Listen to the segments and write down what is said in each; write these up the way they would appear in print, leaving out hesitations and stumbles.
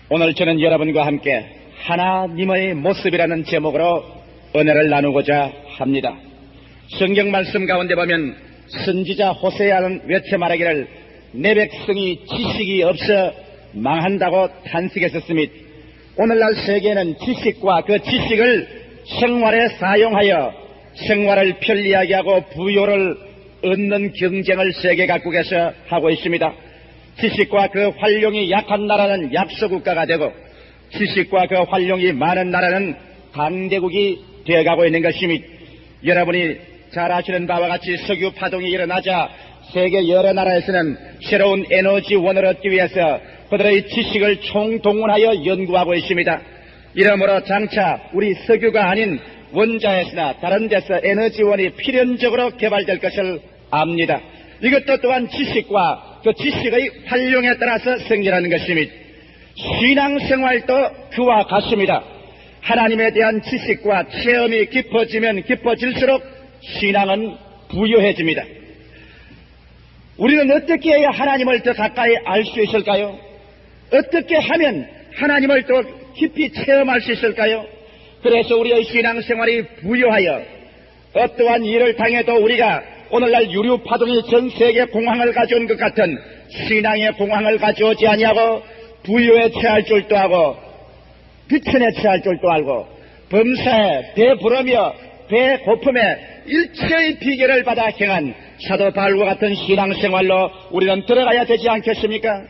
오늘 저는 여러분과 함께 하나님의 모습이라는 제목으로 은혜를 나누고자 합니다. 성경 말씀 가운데 보면 선지자 호세아는 외쳐 말하기를 내 백성이 지식이 없어 망한다고 탄식했었으며, 오늘날 세계는 지식과 그 지식을 생활에 사용하여 생활을 편리하게 하고 부요를 얻는 경쟁을 세계 각국에서 하고 있습니다. 지식과 그 활용이 약한 나라는 약소국가가 되고, 지식과 그 활용이 많은 나라는 강대국이 되어가고 있는 것입니다. 여러분이 잘 아시는 바와 같이 석유 파동이 일어나자 세계 여러 나라에서는 새로운 에너지원을 얻기 위해서 그들의 지식을 총동원하여 연구하고 있습니다. 이러므로 장차 우리 석유가 아닌 원자에서나 다른 데서 에너지원이 필연적으로 개발될 것을 압니다. 이것도 또한 지식과 그 지식의 활용에 따라서 생겨나는 것입니다. 신앙생활도 그와 같습니다. 하나님에 대한 지식과 체험이 깊어지면 깊어질수록 신앙은 부유해집니다. 우리는 어떻게 해야 하나님을 더 가까이 알 수 있을까요? 어떻게 하면 하나님을 더 깊이 체험할 수 있을까요? 그래서 우리의 신앙생활이 부유하여 어떠한 일을 당해도 우리가 오늘날 유류파동이 전 세계 공황을 가져온 것 같은 신앙의 공황을 가져오지 아니하고 부유에 처할 줄도 하고 비천에 처할 줄도 알고 범사에 배부르며 배고픔에 일체의 비결을 받아 행한 사도 바울과 같은 신앙생활로 우리는 들어가야 되지 않겠습니까?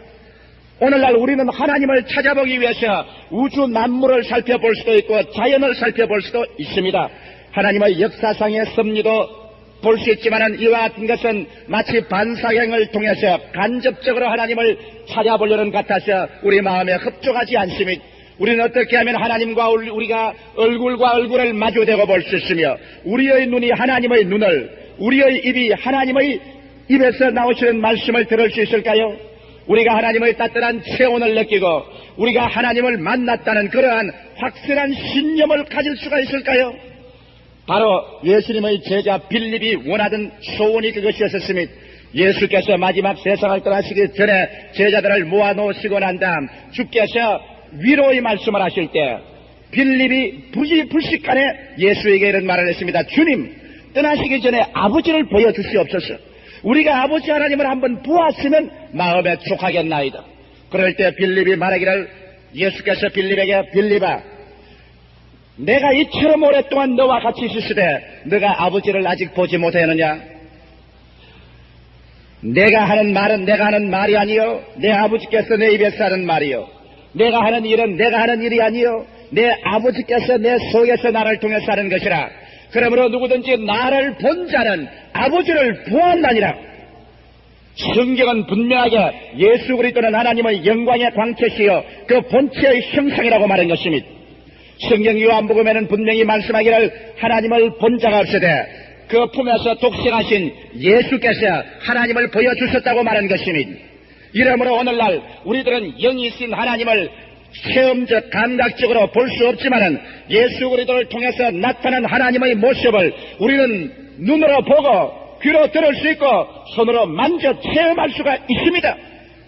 오늘날 우리는 하나님을 찾아보기 위해서 우주 만물을 살펴볼 수도 있고 자연을 살펴볼 수도 있습니다. 하나님의 역사상의 섭리도 볼 수 있지만 이와 같은 것은 마치 반사경을 통해서 간접적으로 하나님을 찾아보려는 같아서 우리 마음에 흡족하지 않습니다. 우리는 어떻게 하면 하나님과 우리가 얼굴과 얼굴을 마주대고 볼 수 있으며 우리의 눈이 하나님의 눈을, 우리의 입이 하나님의 입에서 나오시는 말씀을 들을 수 있을까요? 우리가 하나님의 따뜻한 체온을 느끼고 우리가 하나님을 만났다는 그러한 확실한 신념을 가질 수가 있을까요? 바로 예수님의 제자 빌립이 원하던 소원이 그것이었습니다. 예수께서 마지막 세상을 떠나시기 전에 제자들을 모아놓으시고 난 다음 주께서 위로의 말씀을 하실 때 빌립이 부지불식간에 예수에게 이런 말을 했습니다. 주님, 떠나시기 전에 아버지를 보여주시옵소서. 우리가 아버지 하나님을 한번 보았으면 마음에 족하겠나이다. 그럴 때 빌립이 말하기를, 예수께서 빌립에게, 빌립아, 내가 이처럼 오랫동안 너와 같이 있으시되 너가 아버지를 아직 보지 못하느냐? 내가 하는 말은 내가 하는 말이 아니요 내 아버지께서 내 입에서 하는 말이요 내가 하는 일은 내가 하는 일이 아니요 내 아버지께서 내 속에서 나를 통해서 하는 것이라. 그러므로 누구든지 나를 본 자는 아버지를 보았나니라. 성경은 분명하게 예수 그리스도는 하나님의 영광의 광채시요 그 본체의 형상이라고 말한 것입니다. 성경 요한복음에는 분명히 말씀하기를 하나님을 본 자가 없으되 그 품에서 독생하신 예수께서 하나님을 보여주셨다고 말한 것입니다. 이러므로 오늘날 우리들은 영이신 하나님을 체험적 감각적으로 볼 수 없지만은 예수 그리스도를 통해서 나타난 하나님의 모습을 우리는 눈으로 보고 귀로 들을 수 있고 손으로 만져 체험할 수가 있습니다.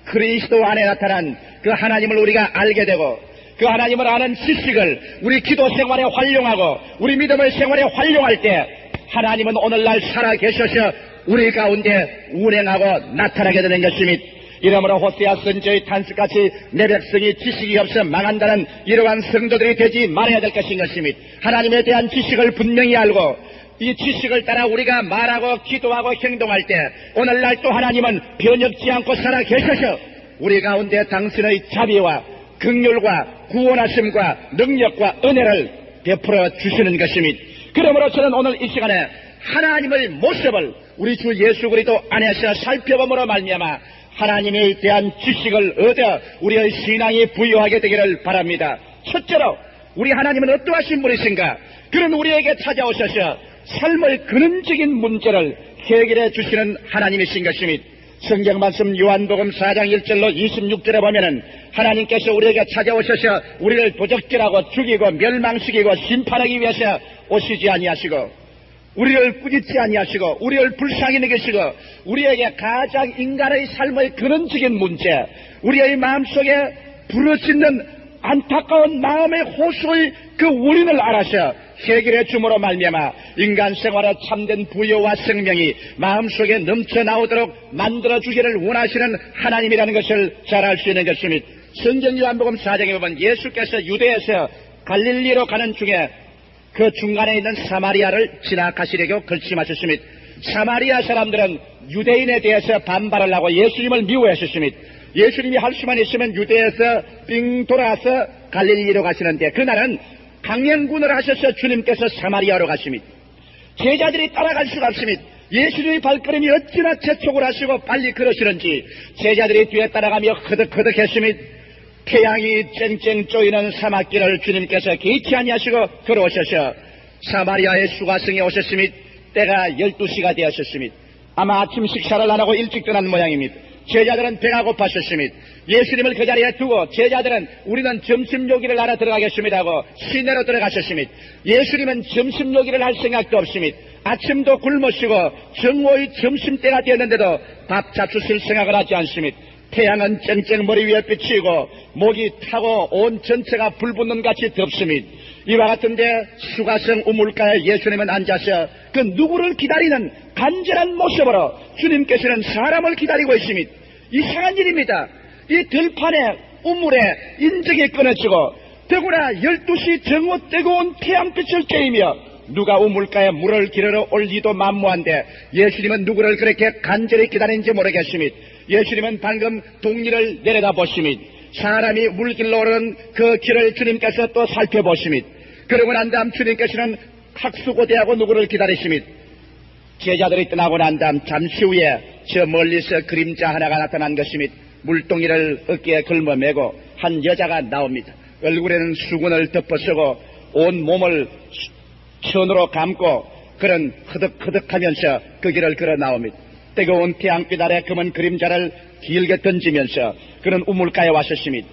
그리스도 안에 나타난 그 하나님을 우리가 알게 되고 그 하나님을 아는 지식을 우리 기도 생활에 활용하고 우리 믿음의 생활에 활용할 때 하나님은 오늘날 살아계셔서 우리 가운데 운행하고 나타나게 되는 것입니다. 이러므로 호세아 선지의 탄식같이 내 백성이 지식이 없어 망한다는 이러한 성도들이 되지 말아야 될 것인 것입니다. 하나님에 대한 지식을 분명히 알고 이 지식을 따라 우리가 말하고 기도하고 행동할 때 오늘날 또 하나님은 변혁지 않고 살아계셔서 우리 가운데 당신의 자비와 긍휼과 구원하심과 능력과 은혜를 베풀어 주시는 것입니다. 그러므로 저는 오늘 이 시간에 하나님의 모습을 우리 주 예수 그리스도 안에서 살펴봄으로 말미암아 하나님에 대한 지식을 얻어 우리의 신앙이 부유하게 되기를 바랍니다. 첫째로 우리 하나님은 어떠하신 분이신가? 그는 우리에게 찾아오셔서 삶의 근원적인 문제를 해결해 주시는 하나님이신 것입니다. 성경 말씀 요한복음 4장 1절로 26절에 보면은 하나님께서 우리에게 찾아오셔서 우리를 도적질하고 죽이고 멸망시키고 심판하기 위해서 오시지 아니하시고 우리를 꾸짖지 아니하시고 우리를 불쌍히 여기시고 우리에게 가장 인간의 삶의 근원적인 문제, 우리의 마음속에 부르짖는 안타까운 마음의 호소의 그 원인을 알아서 해결해 줌으로 말미암아 인간 생활의 참된 부여와 생명이 마음속에 넘쳐나오도록 만들어주기를 원하시는 하나님이라는 것을 잘 알 수 있는 것입니다. 성경 요한복음 4장에 보면 예수께서 유대에서 갈릴리로 가는 중에 그 중간에 있는 사마리아를 지나가시려고 결심하셨습니다. 사마리아 사람들은 유대인에 대해서 반발을 하고 예수님을 미워했었습니다. 예수님이 할 수만 있으면 유대에서 빙 돌아서 갈릴리로 가시는데 그날은 강행군을 하셔서 주님께서 사마리아로 가십니다. 제자들이 따라갈 수가 없습니다. 예수님의 발걸음이 어찌나 재촉을 하시고 빨리 걸으시는지 제자들이 뒤에 따라가며 허덕허덕했습니다. 태양이 쨍쨍 쪼이는 사막길을 주님께서 개의치 아니하시고 걸어오셔서 사마리아의 수가성에 오셨습니다. 때가 12시가 되었습니다. 아마 아침 식사를 안 하고 일찍 떠난 모양입니다. 제자들은 배가 고팠었습니다. 예수님을 그 자리에 두고 제자들은 우리는 점심 요기를 하러 들어가겠습니다 하고 시내로 들어가셨습니다. 예수님은 점심 요기를 할 생각도 없습니다. 아침도 굶으시고 정오의 점심때가 되었는데도 밥 잡수실 생각을 하지 않습니다. 태양은 쨍쨍 머리 위에 비치고 목이 타고 온 전체가 불붙는 같이 덥습니다. 이와 같은데 수가성 우물가에 예수님은 앉아서 그 누구를 기다리는 간절한 모습으로 주님께서는 사람을 기다리고 있습니다. 이상한 일입니다. 이 들판에 우물에 인적이 끊어지고 더구나 12시 정오 뜨거운 태양빛을 쬐이며 누가 우물가에 물을 기르러 올 리도 만무한데 예수님은 누구를 그렇게 간절히 기다리는지 모르겠습니다. 예수님은 방금 동리를 내려다 보십니다. 사람이 물길로 오르는 그 길을 주님께서 또 살펴보십니다. 그러고 난 다음 주님께서는 학수고대하고 누구를 기다리십니다. 제자들이 떠나고 난 다음 잠시 후에 저 멀리서 그림자 하나가 나타난 것입니다. 물동이를 어깨에 걸머매고 한 여자가 나옵니다. 얼굴에는 수건을 덮어쓰고 온 몸을 천으로 감고 그런 허덕허덕하면서 그 길을 걸어 나옵니다. 뜨거운 태양빛 아래 검은 그림자를 길게 던지면서 그는 우물가에 왔었습니다.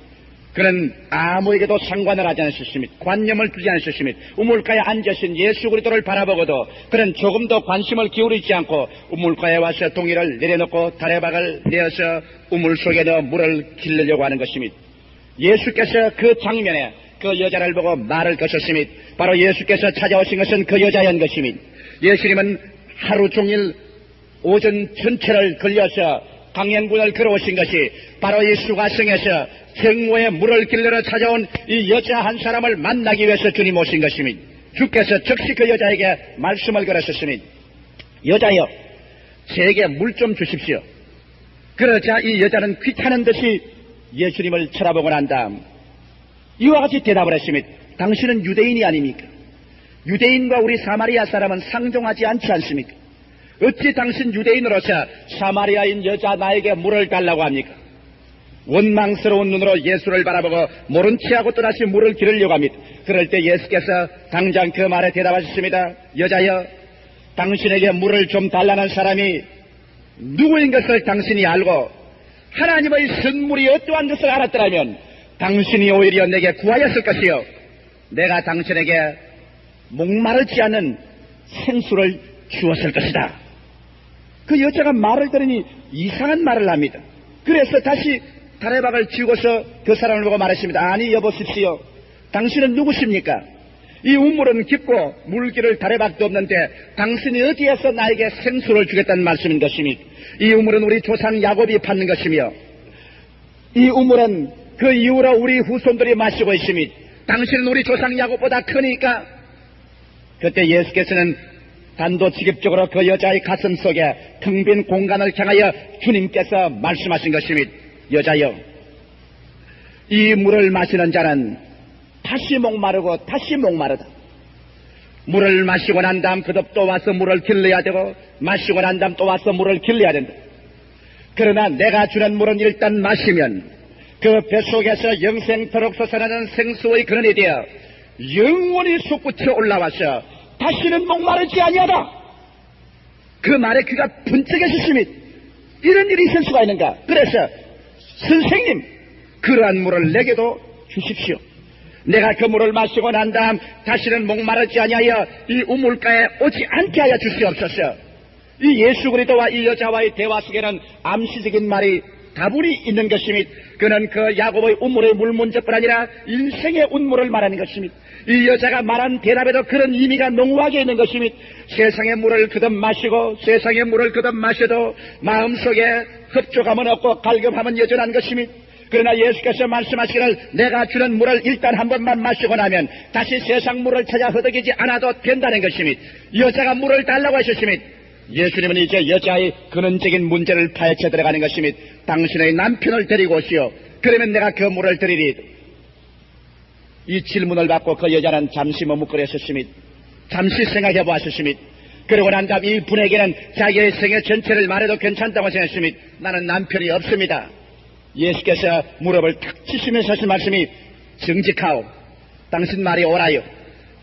그는 아무에게도 상관을 하지 않으셨습니다. 관념을 두지 않으셨습니다. 우물가에 앉으신 예수 그리스도를 바라보고도 그는 조금도 관심을 기울이지 않고 우물가에 와서 동이를 내려놓고 다래박을 내어서 우물 속에 넣어 물을 길르려고 하는 것입니다. 예수께서 그 장면에 그 여자를 보고 말을 거셨습니다. 바로 예수께서 찾아오신 것은 그 여자인 것입니다. 예수님은 하루 종일 오전 전체를 걸려서 강행군을 걸어오신 것이 바로 이 수가성에서 정오에 물을 길러러 찾아온 이 여자 한 사람을 만나기 위해서 주님 오신 것입니다. 주께서 즉시 그 여자에게 말씀을 걸으셨습니다. 여자여, 제게 물 좀 주십시오. 그러자 이 여자는 귀찮은 듯이 예수님을 쳐다보고 난 다음 이와 같이 대답을 했습니다. 당신은 유대인이 아닙니까? 유대인과 우리 사마리아 사람은 상종하지 않지 않습니까? 어찌 당신 유대인으로서 사마리아인 여자 나에게 물을 달라고 합니까? 원망스러운 눈으로 예수를 바라보고 모른 체하고 또다시 물을 기르려고 합니다. 그럴 때 예수께서 당장 그 말에 대답하셨습니다. 여자여, 당신에게 물을 좀 달라는 사람이 누구인 것을 당신이 알고 하나님의 선물이 어떠한 것을 알았더라면 당신이 오히려 내게 구하였을 것이요, 내가 당신에게 목마르지 않은 생수를 주었을 것이다. 그 여자가 말을 들으니 이상한 말을 합니다. 그래서 다시 다래박을 쥐고서 그 사람을 보고 말했습니다. 아니 여보십시오, 당신은 누구십니까? 이 우물은 깊고 물길을 다래박도 없는데 당신이 어디에서 나에게 생수를 주겠다는 말씀인 것입니까? 이 우물은 우리 조상 야곱이 받는 것이며 이 우물은 그 이후로 우리 후손들이 마시고 있습니다. 당신은 우리 조상 야곱보다 크니까. 그때 예수께서는 단도직입적으로 그 여자의 가슴 속에 텅 빈 공간을 향하여 주님께서 말씀하신 것입니다. 여자여, 이 물을 마시는 자는 다시 목마르고 다시 목마르다. 물을 마시고 난 다음 그도 또 와서 물을 길러야 되고 마시고 난 다음 또 와서 물을 길러야 된다. 그러나 내가 주는 물은 일단 마시면 그 뱃속에서 영생토록 솟아나는 생수의 근원이 되어 영원히 솟구쳐 올라와서 다시는 목마르지 아니하다. 그 말에 귀가 번쩍해졌습니다. 이런 일이 있을 수가 있는가? 그래서 선생님, 그러한 물을 내게도 주십시오. 내가 그 물을 마시고 난 다음 다시는 목마르지 아니하여 이 우물가에 오지 않게 하여 주시옵소서. 이 예수 그리스도와 이 여자와의 대화 속에는 암시적인 말이 다분히 있는 것이며 그는 그 야곱의 운물의 물 문제뿐 아니라 인생의 운물을 말하는 것이며 이 여자가 말한 대답에도 그런 의미가 농후하게 있는 것이며 세상의 물을 그득 마시고 세상의 물을 그득 마셔도 마음속에 흡족함은 없고 갈급함은 여전한 것이며 그러나 예수께서 말씀하시기를 내가 주는 물을 일단 한 번만 마시고 나면 다시 세상 물을 찾아 허덕이지 않아도 된다는 것이며 여자가 물을 달라고 하셨으며 예수님은 이제 여자의 근원적인 문제를 파헤쳐 들어가는 것이며 당신의 남편을 데리고 오시오. 그러면 내가 그 물을 드리리. 이 질문을 받고 그 여자는 잠시 머뭇거렸었으며 잠시 생각해 보았었으며 그러고 난 다음 이 분에게는 자기의 생애 전체를 말해도 괜찮다고 생각했으며 나는 남편이 없습니다. 예수께서 무릎을 탁 치시면서 하신 말씀이 정직하오. 당신 말이 옳아요.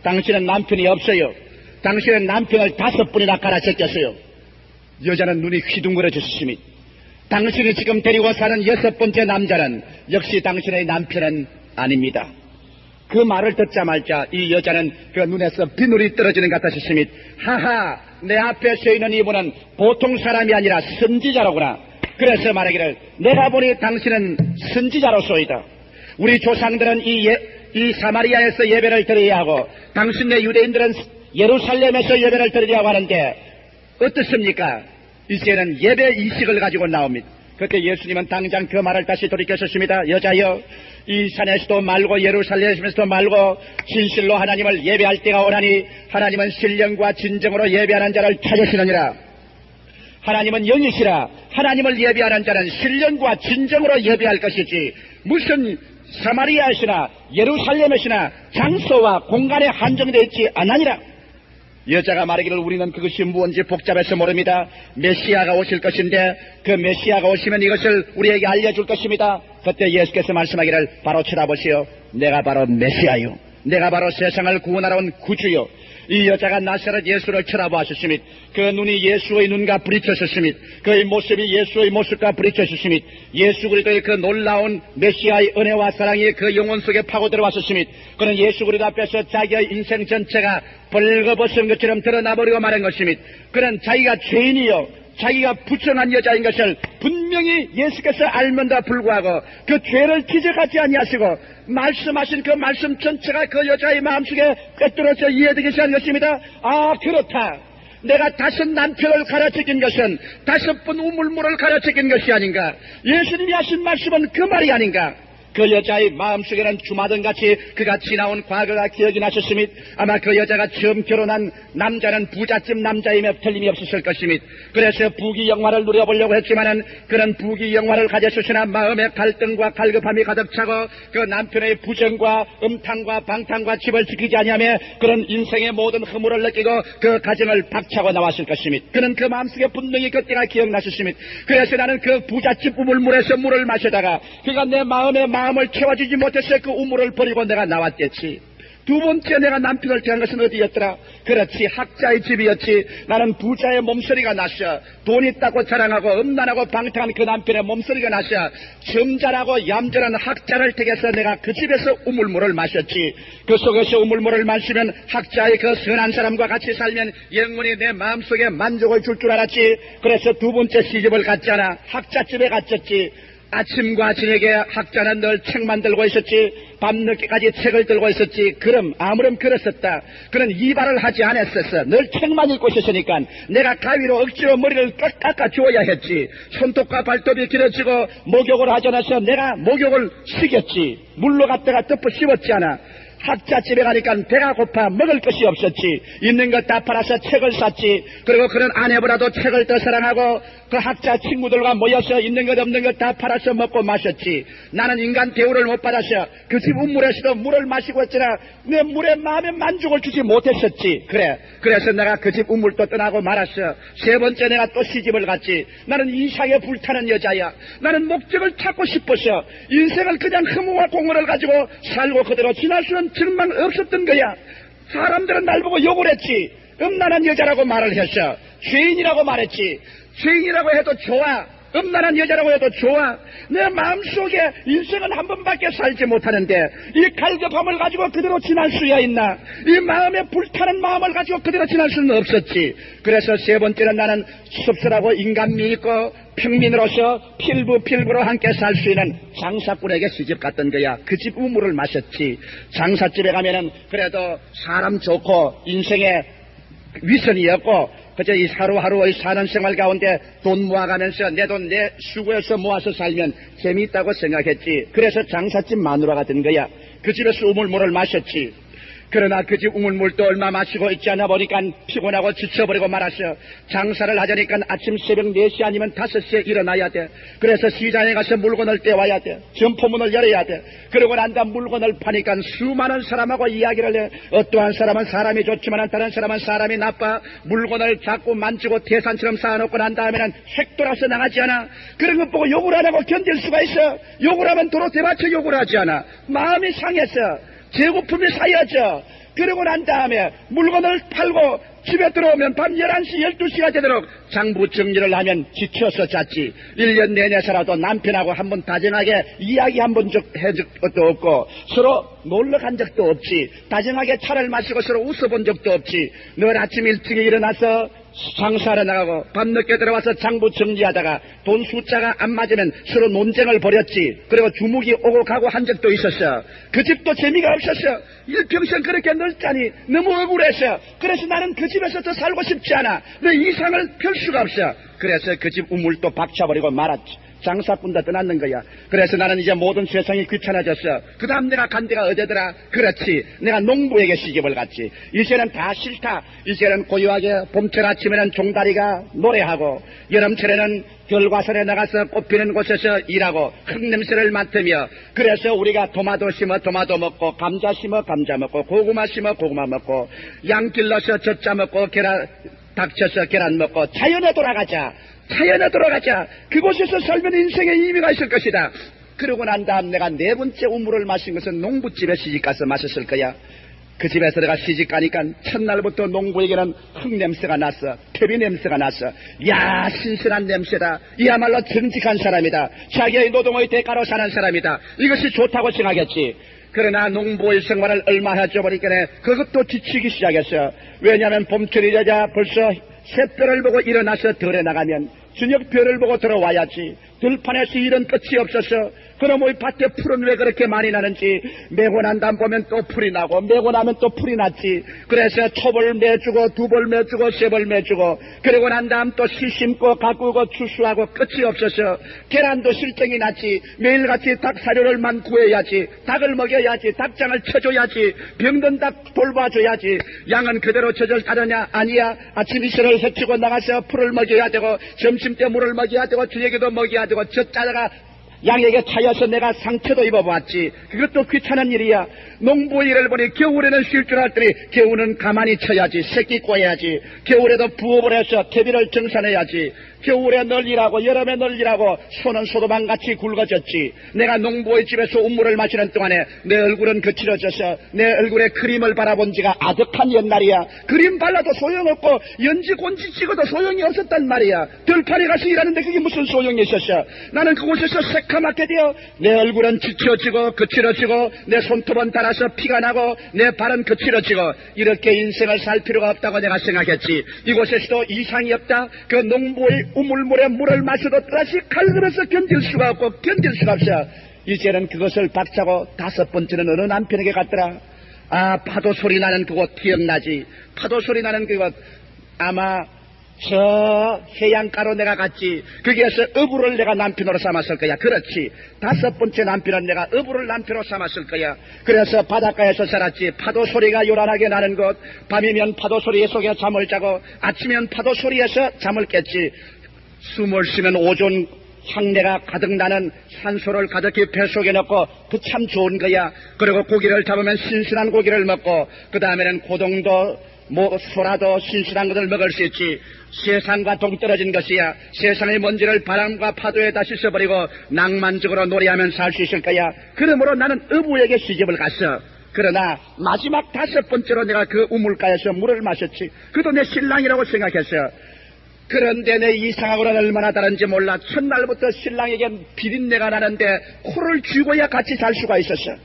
당신은 남편이 없어요. 당신은 남편을 5번이나 갈아제꼈어요. 여자는 눈이 휘둥그레졌으며 당신이 지금 데리고 사는 6번째 남자는 역시 당신의 남편은 아닙니다. 그 말을 듣자마자 이 여자는 그 눈에서 비늘이 떨어지는 것 같았으며 하하 내 앞에 서 있는 이분은 보통 사람이 아니라 선지자로구나. 그래서 말하기를 내가 보니 당신은 선지자로소이다. 우리 조상들은 이 사마리아에서 예배를 드려야 하고 당신네 유대인들은 예루살렘에서 예배를 드리려고 하는데 어떻습니까? 이제는 예배 의식을 가지고 나옵니다. 그때 예수님은 당장 그 말을 다시 돌이켰습니다. 여자여 이 산에서도 말고 예루살렘에서도 말고 진실로 하나님을 예배할 때가 오나니 하나님은 신령과 진정으로 예배하는 자를 찾으시느니라. 하나님은 영이시라. 하나님을 예배하는 자는 신령과 진정으로 예배할 것이지 무슨 사마리아에서나 예루살렘에서나 장소와 공간에 한정되어 있지 않으니라. 여자가 말하기를 우리는 그것이 무언지 복잡해서 모릅니다. 메시아가 오실 것인데 그 메시아가 오시면 이것을 우리에게 알려줄 것입니다. 그때 예수께서 말씀하기를 바로 쳐다보시오. 내가 바로 메시아요. 내가 바로 세상을 구원하러 온 구주요. 이 여자가 나사렛 예수를 쳐다보았으며 그 눈이 예수의 눈과 부딪혔으며 그의 모습이 예수의 모습과 부딪혔으며 예수 그리스도의 그 놀라운 메시아의 은혜와 사랑이 그 영혼 속에 파고 들어왔으며 그는 예수 그리스도 앞에서 자기의 인생 전체가 벌거벗은 것처럼 드러나버리고 말한 것이며 그는 자기가 죄인이요 자기가 부정한 여자인 것을 분명히 예수께서 알면도 불구하고 그 죄를 기적하지 아니하시고 말씀하신 그 말씀 전체가 그 여자의 마음속에 꿰뚫어져 이해되기 시작한 것입니다. 아 그렇다. 내가 5 남편을 가르치긴 것은 5번 우물물을 가르치긴 것이 아닌가. 예수님이 하신 말씀은 그 말이 아닌가. 그 여자의 마음속에는 주마등같이 그가 지나온 과거가 기억이 나셨으며 아마 그 여자가 처음 결혼한 남자는 부잣집 남자임에 틀림이 없었을 것이며 그래서 부귀 영화를 누려보려고 했지만은 그런 부귀 영화를 가졌으나 마음의 갈등과 갈급함이 가득 차고 그 남편의 부정과 음탕과 방탕과 집을 지키지 아니하며 그런 인생의 모든 허물을 느끼고 그 가정을 박차고 나왔을 것이며 그는 그 마음속에 분명히 그때가 기억나셨으며 그래서 나는 그 부잣집 우물물에서 물을 마시다가 그가 내 마음을 채워주지 못해서 그 우물을 버리고 내가 나왔겠지. 2번째 내가 남편을 대한 것은 어디였더라? 그렇지 학자의 집이었지. 나는 부자의 몸소리가 나셔. 돈 있다고 자랑하고 음란하고 방탕한 그 남편의 몸소리가 나셔. 점잘하고 얌전한 학자를 택해서 내가 그 집에서 우물물을 마셨지. 그 속에서 우물물을 마시면 학자의 그 선한 사람과 같이 살면 영원히 내 마음속에 만족을 줄 줄 알았지. 그래서 2번째 시집을 갔잖아. 학자집에 갔었지. 아침과 저녁에 학자는 늘 책만 들고 있었지. 밤늦게까지 책을 들고 있었지. 그럼 아무렴 그랬었다. 그는 이발을 하지 않았었어. 늘 책만 읽고 있었으니까 내가 가위로 억지로 머리를 깎아 주어야 했지. 손톱과 발톱이 길어지고 목욕을 하지 않아서 내가 목욕을 시켰지. 물로 갖다가 덮어 씌웠지 않아. 학자집에 가니까 배가 고파 먹을 것이 없었지. 있는 것 다 팔아서 책을 샀지. 그리고 그런 아내보다도 책을 더 사랑하고 그 학자 친구들과 모여서 있는 것 없는 것 다 팔아서 먹고 마셨지. 나는 인간 대우를 못 받아서 그 집 우물에서도 물을 마시고 있으나 내 물에 마음에 만족을 주지 못했었지. 그래서 내가 그 집 우물도 떠나고 말았어. 3번째 내가 또 시집을 갔지. 나는 이상에 불타는 여자야. 나는 목적을 찾고 싶어서 인생을 그냥 허무와 공허를 가지고 살고 그대로 지날 수는 정말 없었던 거야. 사람들은 날 보고 욕을 했지. 음란한 여자라고 말을 했어. 죄인이라고 말했지. 죄인이라고 해도 좋아. 음란한 여자라고 해도 좋아. 내 마음속에 인생은 한 번밖에 살지 못하는데 이 갈급함을 가지고 그대로 지날 수야 있나? 이 마음에 불타는 마음을 가지고 그대로 지날 수는 없었지. 그래서 세 번째는 나는 씁쓸하고 인간미 있고 평민으로서 필부로 함께 살 수 있는 장사꾼에게 시집 갔던 거야. 그 집 우물을 마셨지. 장사집에 가면은 그래도 사람 좋고 인생에 위선이 없고 그저 이 하루하루의 사는 생활 가운데 돈 모아가면서 내 돈 내 수고해서 모아서 살면 재미있다고 생각했지. 그래서 장사집 마누라가 된 거야. 그 집에서 우물물을 마셨지. 그러나 그 집 우물물도 얼마 마시고 있지 않아 보니까 피곤하고 지쳐버리고 말았어. 장사를 하자니까 아침 새벽 4시 아니면 5시에 일어나야 돼. 그래서 시장에 가서 물건을 떼와야 돼. 점포문을 열어야 돼. 그러고 난 다음 물건을 파니까 수많은 사람하고 이야기를 해. 어떠한 사람은 사람이 좋지만 다른 사람은 사람이 나빠. 물건을 자꾸 만지고 태산처럼 쌓아놓고 난 다음에는 획 돌아서 나가지 않아. 그런 것 보고 욕을 안 하고 견딜 수가 있어. 욕을 하면 도로 대받쳐 욕을 하지 않아. 마음이 상했어. 재고품이 쌓여져. 그러고 난 다음에 물건을 팔고 집에 들어오면 밤 11시, 12시가 되도록 장부 정리를 하면 지쳐서 잤지. 1년 내내 살아도 남편하고 한번 다정하게 이야기 한번 해줄 것도 없고 서로 놀러 간 적도 없지. 다정하게 차를 마시고 서로 웃어본 적도 없지. 늘 아침 일찍 일어나서 장사하러 나가고 밤늦게 들어와서 장부 정리하다가 돈 숫자가 안 맞으면 서로 논쟁을 벌였지. 그리고 주묵이 오고 가고 한 적도 있었어. 그 집도 재미가 없었어. 일평생 그렇게 넓다니 너무 억울해서. 그래서 나는 그 집에서 더 살고 싶지 않아. 내 이상을 펼 수가 없어. 그래서 그 집 우물도 박차버리고 말았지. 장사꾼도 떠났는 거야. 그래서 나는 이제 모든 세상이 귀찮아졌어. 그 다음 내가 간 데가 어디더라? 그렇지, 내가 농부에게 시집을 갔지. 이제는 다 싫다. 이제는 고요하게 봄철 아침에는 종다리가 노래하고 여름철에는 결과선에 나가서 꽃피는 곳에서 일하고 흙냄새를 맡으며, 그래서 우리가 토마토 심어 토마토 먹고 감자 심어 감자 먹고 고구마 심어 고구마 먹고 양 길러서 젖자 먹고 계란 닥쳐서 계란 먹고 자연에 돌아가자. 자연에 돌아가자. 그곳에서 살면 인생에 의미가 있을 것이다. 그러고 난 다음 내가 4번째 우물을 마신 것은 농부집에 시집가서 마셨을 거야. 그 집에서 내가 시집가니까 첫날부터 농부에게는 흙냄새가 났어. 퇴비 냄새가 났어. 야, 신선한 냄새다. 이야말로 정직한 사람이다. 자기의 노동의 대가로 사는 사람이다. 이것이 좋다고 생각했지. 그러나 농부의 생활을 얼마 해줘버리니까 그것도 지치기 시작했어. 왜냐하면 봄철이 되자 벌써 새별을 보고 일어나서 덜에 나가면 저녁별을 보고 들어와야지. 들판에서 일은 끝이 없어서 그놈의 밭에 풀은 왜 그렇게 많이 나는지 매고 난 다음 보면 또 풀이 나고 매고 나면 또 풀이 났지. 그래서 초벌 매주고 두벌 매주고 세벌 매주고 그러고 난 다음 또 씨 심고 가꾸고 추수하고 끝이 없어서 계란도 실정이 났지. 매일같이 닭 사료를만 구해야지. 닭을 먹여야지. 닭장을 쳐줘야지. 병든 닭 돌봐줘야지. 양은 그대로 젖을 따르냐? 아니야. 아침 이슬을 헤치고 나가서 풀을 먹여야 되고 점심때 물을 먹여야 되고 저녁에도 먹여야 되고 젖자다가 양에게 차여서 내가 상처도 입어봤지. 그것도 귀찮은 일이야. 농부 일을 보니 겨울에는 쉴 줄 알더니 겨울은 가만히 쳐야지. 새끼 꼬야지. 겨울에도 부업을 해서 퇴비를 정산해야지. 겨울에 널 일하고 여름에 널 일하고 손은 소도망같이 굵어졌지. 내가 농부의 집에서 우물을 마시는 동안에 내 얼굴은 거칠어져서 내 얼굴에 그림을 바라본 지가 아득한 옛날이야. 그림 발라도 소용없고 연지 곤지 찍어도 소용이 없었단 말이야. 들판에 가서 일하는데 그게 무슨 소용이 있었어. 나는 그곳에서 새카맣게 되어 내 얼굴은 지쳐지고 거칠어지고 내 손톱은 닳아서 피가 나고 내 발은 거칠어지고 이렇게 인생을 살 필요가 없다고 내가 생각했지. 이곳에서도 이상이 없다. 그 농부의 우물물에 물을 마셔도 다시 칼들어서 견딜 수가 없고 견딜 수가 없어. 이제는 그것을 박차고 5번째는 어느 남편에게 갔더라. 아, 파도 소리 나는 그곳 기억나지. 파도 소리 나는 그곳 아마 저 해안가로 내가 갔지. 거기에서 어부를 내가 남편으로 삼았을 거야. 그렇지. 5번째 남편은 내가 어부를 남편으로 삼았을 거야. 그래서 바닷가에서 살았지. 파도 소리가 요란하게 나는 곳, 밤이면 파도 소리 속에 잠을 자고 아침이면 파도 소리에서 잠을 깼지. 숨을 쉬면 오존 향내가 가득 나는 산소를 가득히 배 속에 넣고 그 참 좋은 거야. 그리고 고기를 잡으면 신선한 고기를 먹고 그 다음에는 고동도 소라도 신선한 것을 먹을 수 있지. 세상과 동떨어진 것이야. 세상의 먼지를 바람과 파도에 다 씻어버리고 낭만적으로 노래하면서 살 수 있을 거야. 그러므로 나는 어부에게 시집을 갔어. 그러나 마지막 5번째로 내가 그 우물가에서 물을 마셨지. 그것도 내 신랑이라고 생각했어. 그런데 내 이상하고는 얼마나 다른지 몰라. 첫날부터 신랑에게 비린내가 나는데 코를 쥐고야 같이 잘 수가 있었어.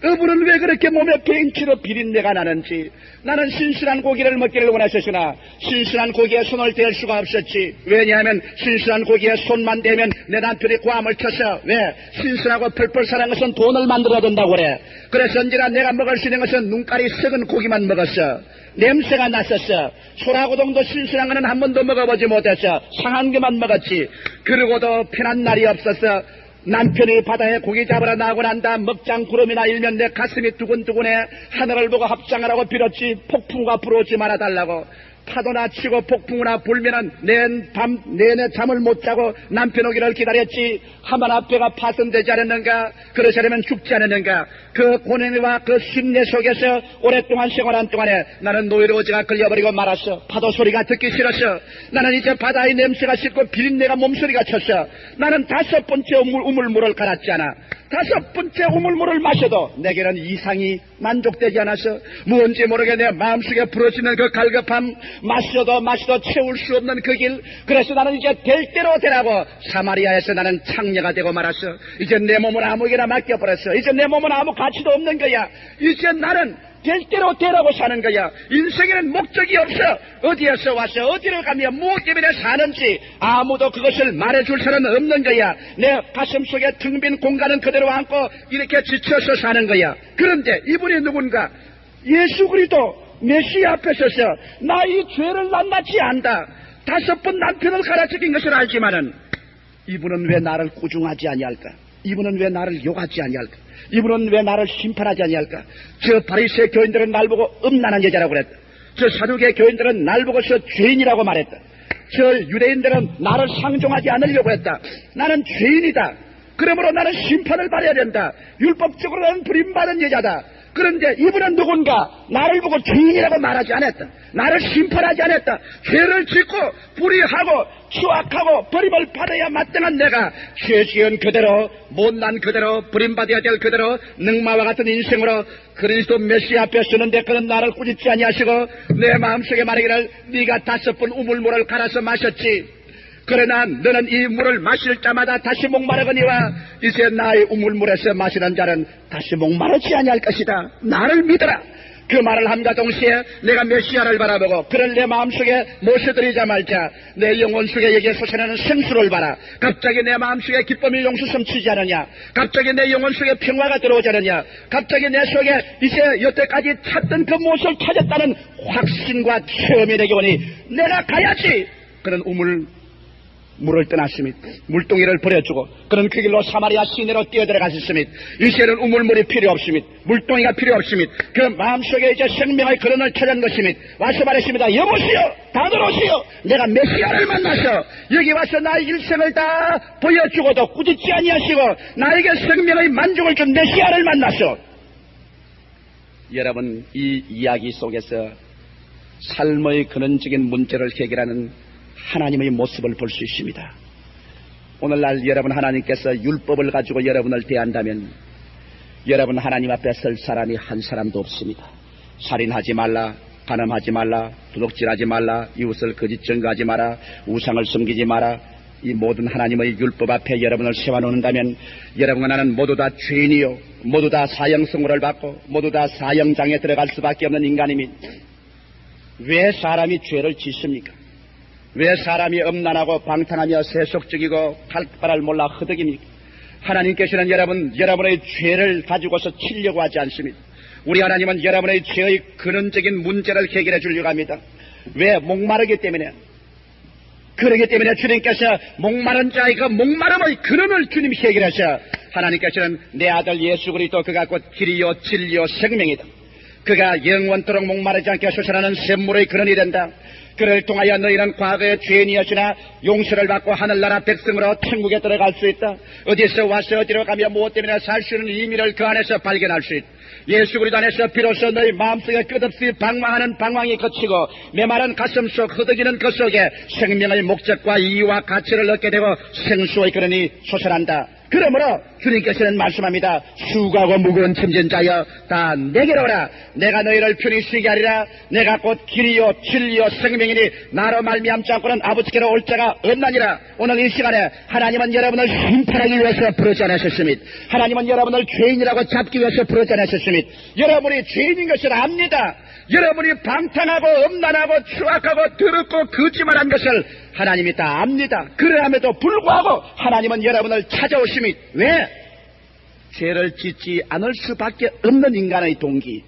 그분은 왜 그렇게 몸에 뱅치로 비린내가 나는지. 나는 신선한 고기를 먹기를 원했었으나 신선한 고기에 손을 댈 수가 없었지. 왜냐하면 신선한 고기에 손만 대면 내 남편이 고함을 쳤어. 왜? 신선하고 펄펄 사는 것은 돈을 만들어야 된다고 그래. 그래서 언제나 내가 먹을 수 있는 것은 눈깔이 썩은 고기만 먹었어. 냄새가 났었어. 소라고동도 신선한 거는 한 번도 먹어보지 못했어. 상한 것만 먹었지. 그러고도 편한 날이 없었어. 남편이 바다에 고기 잡으러 나가고 난다. 먹장 구름이나 일면 내 가슴이 두근두근해. 하늘을 보고 합장하라고 빌었지. 폭풍우가 불어오지 말아달라고. 파도나 치고 폭풍우나 불면은 내내 잠을 못 자고 남편 오기를 기다렸지. 하마나 배가 파손되지 않았는가? 그러지 않으면 죽지 않았는가? 그 고뇌와 그 심내 속에서 오랫동안 생활한 동안에 나는 노이로제가 걸려버리고 말았어. 파도 소리가 듣기 싫었어. 나는 이제 바다의 냄새가 싫고 비린내가 몸소리가 쳤어. 나는 5번째 우물물을 갈았잖아. 5번째 우물물을 마셔도 내게는 이상이 만족되지 않았어. 무언지 모르게 내 마음속에 부러지는 그 갈급함, 마셔도 채울 수 없는 그 길. 그래서 나는 이제 될 대로 되라고 사마리아에서 나는 창녀가 되고 말았어. 이제 내 몸을 아무에게나 맡겨버렸어. 이제 내 몸은 아무 가치도 없는 거야. 이제 나는 될 대로 되라고 사는 거야. 인생에는 목적이 없어. 어디에서 왔어? 어디로 가며 무엇 때문에 사는지 아무도 그것을 말해줄 사람은 없는 거야. 내 가슴 속에 텅 빈 공간은 그대로 안고 이렇게 지쳐서 사는 거야. 그런데 이분이 누군가? 예수 그리스도 메시아 앞에 서서 나 이 죄를 낱낱이 안다. 5번 남편을 갈아치긴 것을 알지만은 이분은 왜 나를 꾸중하지 아니할까? 이분은 왜 나를 욕하지 아니할까? 이분은 왜 나를 심판하지 아니할까? 저 바리새 교인들은 날 보고 음란한 여자라고 그랬다. 저 사두개 교인들은 날 보고서 죄인이라고 말했다. 저 유대인들은 나를 상종하지 않으려고 했다. 나는 죄인이다. 그러므로 나는 심판을 받아야 된다. 율법적으로 나는 버림받은 여자다. 그런데 이분은 누군가? 나를 보고 죄인이라고 말하지 않았다. 나를 심판하지 않았다. 죄를 짓고 불의하고 추악하고 버림을 받아야 마땅한 내가 죄 지은 그대로 못난 그대로 버림받아야 될 그대로 늑마와 같은 인생으로 그리스도 메시아 앞에 서는데 그는 나를 꾸짖지 아니하시고 내 마음속에 말하기를 네가 5번 우물물을 갈아서 마셨지. 그러나 너는 이 물을 마실 때마다 다시 목마르거니와 이제 나의 우물물에서 마시는 자는 다시 목마르지 아니할 것이다. 나를 믿어라. 그 말을 함과 동시에 내가 메시아를 바라보고 그를 내 마음속에 모셔드리자마자 내 영혼 속에 여기에 솟아나는 생수를 봐라. 갑자기 내 마음속에 기쁨이 용수섬치지 않느냐? 갑자기 내 영혼 속에 평화가 들어오지 않느냐? 갑자기 내 속에 이제 여태까지 찾던 그 무엇을 찾았다는 확신과 체험이 내게 오니 내가 가야지. 그런 물을 떠났으며 물동이를 버려주고 그런 그 길로 사마리아 시내로 뛰어들어갔으며 이제는 우물물이 필요 없으며 물동이가 필요 없으며 그 마음속에 이제 생명의 근원을 찾은 것이며 와서 말했습니다. 여보시오, 다들 오시오. 내가 메시아를 만나서 여기 와서 나의 일생을 다 보여주고도 꾸짖지 아니하시고 나에게 생명의 만족을 준 메시아를 만나서 여러분 이 이야기 속에서 삶의 근원적인 문제를 해결하는 하나님의 모습을 볼 수 있습니다. 오늘날 여러분 하나님께서 율법을 가지고 여러분을 대한다면 여러분 하나님 앞에 설 사람이 한 사람도 없습니다. 살인하지 말라, 간음하지 말라, 도둑질하지 말라, 이웃을 거짓 증거하지 마라, 우상을 섬기지 마라. 이 모든 하나님의 율법 앞에 여러분을 세워놓는다면 여러분과 나는 모두 다 죄인이요 모두 다 사형선고를 받고 모두 다 사형장에 들어갈 수밖에 없는 인간이니 왜 사람이 죄를 짓습니까? 왜 사람이 음란하고 방탕하며 세속적이고 갈바를 몰라 허덕입니까? 하나님께서는 여러분의 죄를 가지고서 치려고 하지 않습니다. 우리 하나님은 여러분의 죄의 근원적인 문제를 해결해 주려고 합니다. 왜? 목마르기 때문에. 그러기 때문에 주님께서 목마른 자의 그 목마름의 근원을 주님이 해결하셔. 하나님께서는 내 아들 예수 그리스도 그가 곧 길이요 진리요 생명이다. 그가 영원토록 목마르지 않게 솟아나는 샘물의 근원이 된다. 그를 통하여 너희는 과거의 죄인이었으나 용서를 받고 하늘나라 백성으로 천국에 들어갈 수 있다. 어디서 와서 어디로 가며 무엇 때문에 살 수 있는 의미를 그 안에서 발견할 수 있다. 예수 그리스도 안에서 비로소 너희 마음속에 끝없이 방황하는 방황이 그치고 메마른 가슴속 허덕이는 그 속에 생명의 목적과 이유와 가치를 얻게 되고 생수의 근원이 솟아난다. 그러므로 주님께서는 말씀합니다. 수고하고 무거운 짐진 자여 다 내게로 오라. 내가 너희를 편히 쉬게 하리라. 내가 곧 길이요 진리요 생명이니 나로 말미암지 않고는 아버지께로 올 자가 없나니라. 오늘 이 시간에 하나님은 여러분을 심판하기 위해서 부르지 않으셨습니다. 하나님은 여러분을 죄인이라고 잡기 위해서 부르지 않으셨습니다. 여러분이 죄인인 것을 압니다. 여러분이 방탕하고 음란하고 추악하고 더럽고 거짓말한 것을 하나님이 다 압니다. 그러함에도 불구하고 하나님은 여러분을 찾아오심이 왜? 죄를 짓지 않을 수밖에 없는 인간의 동기,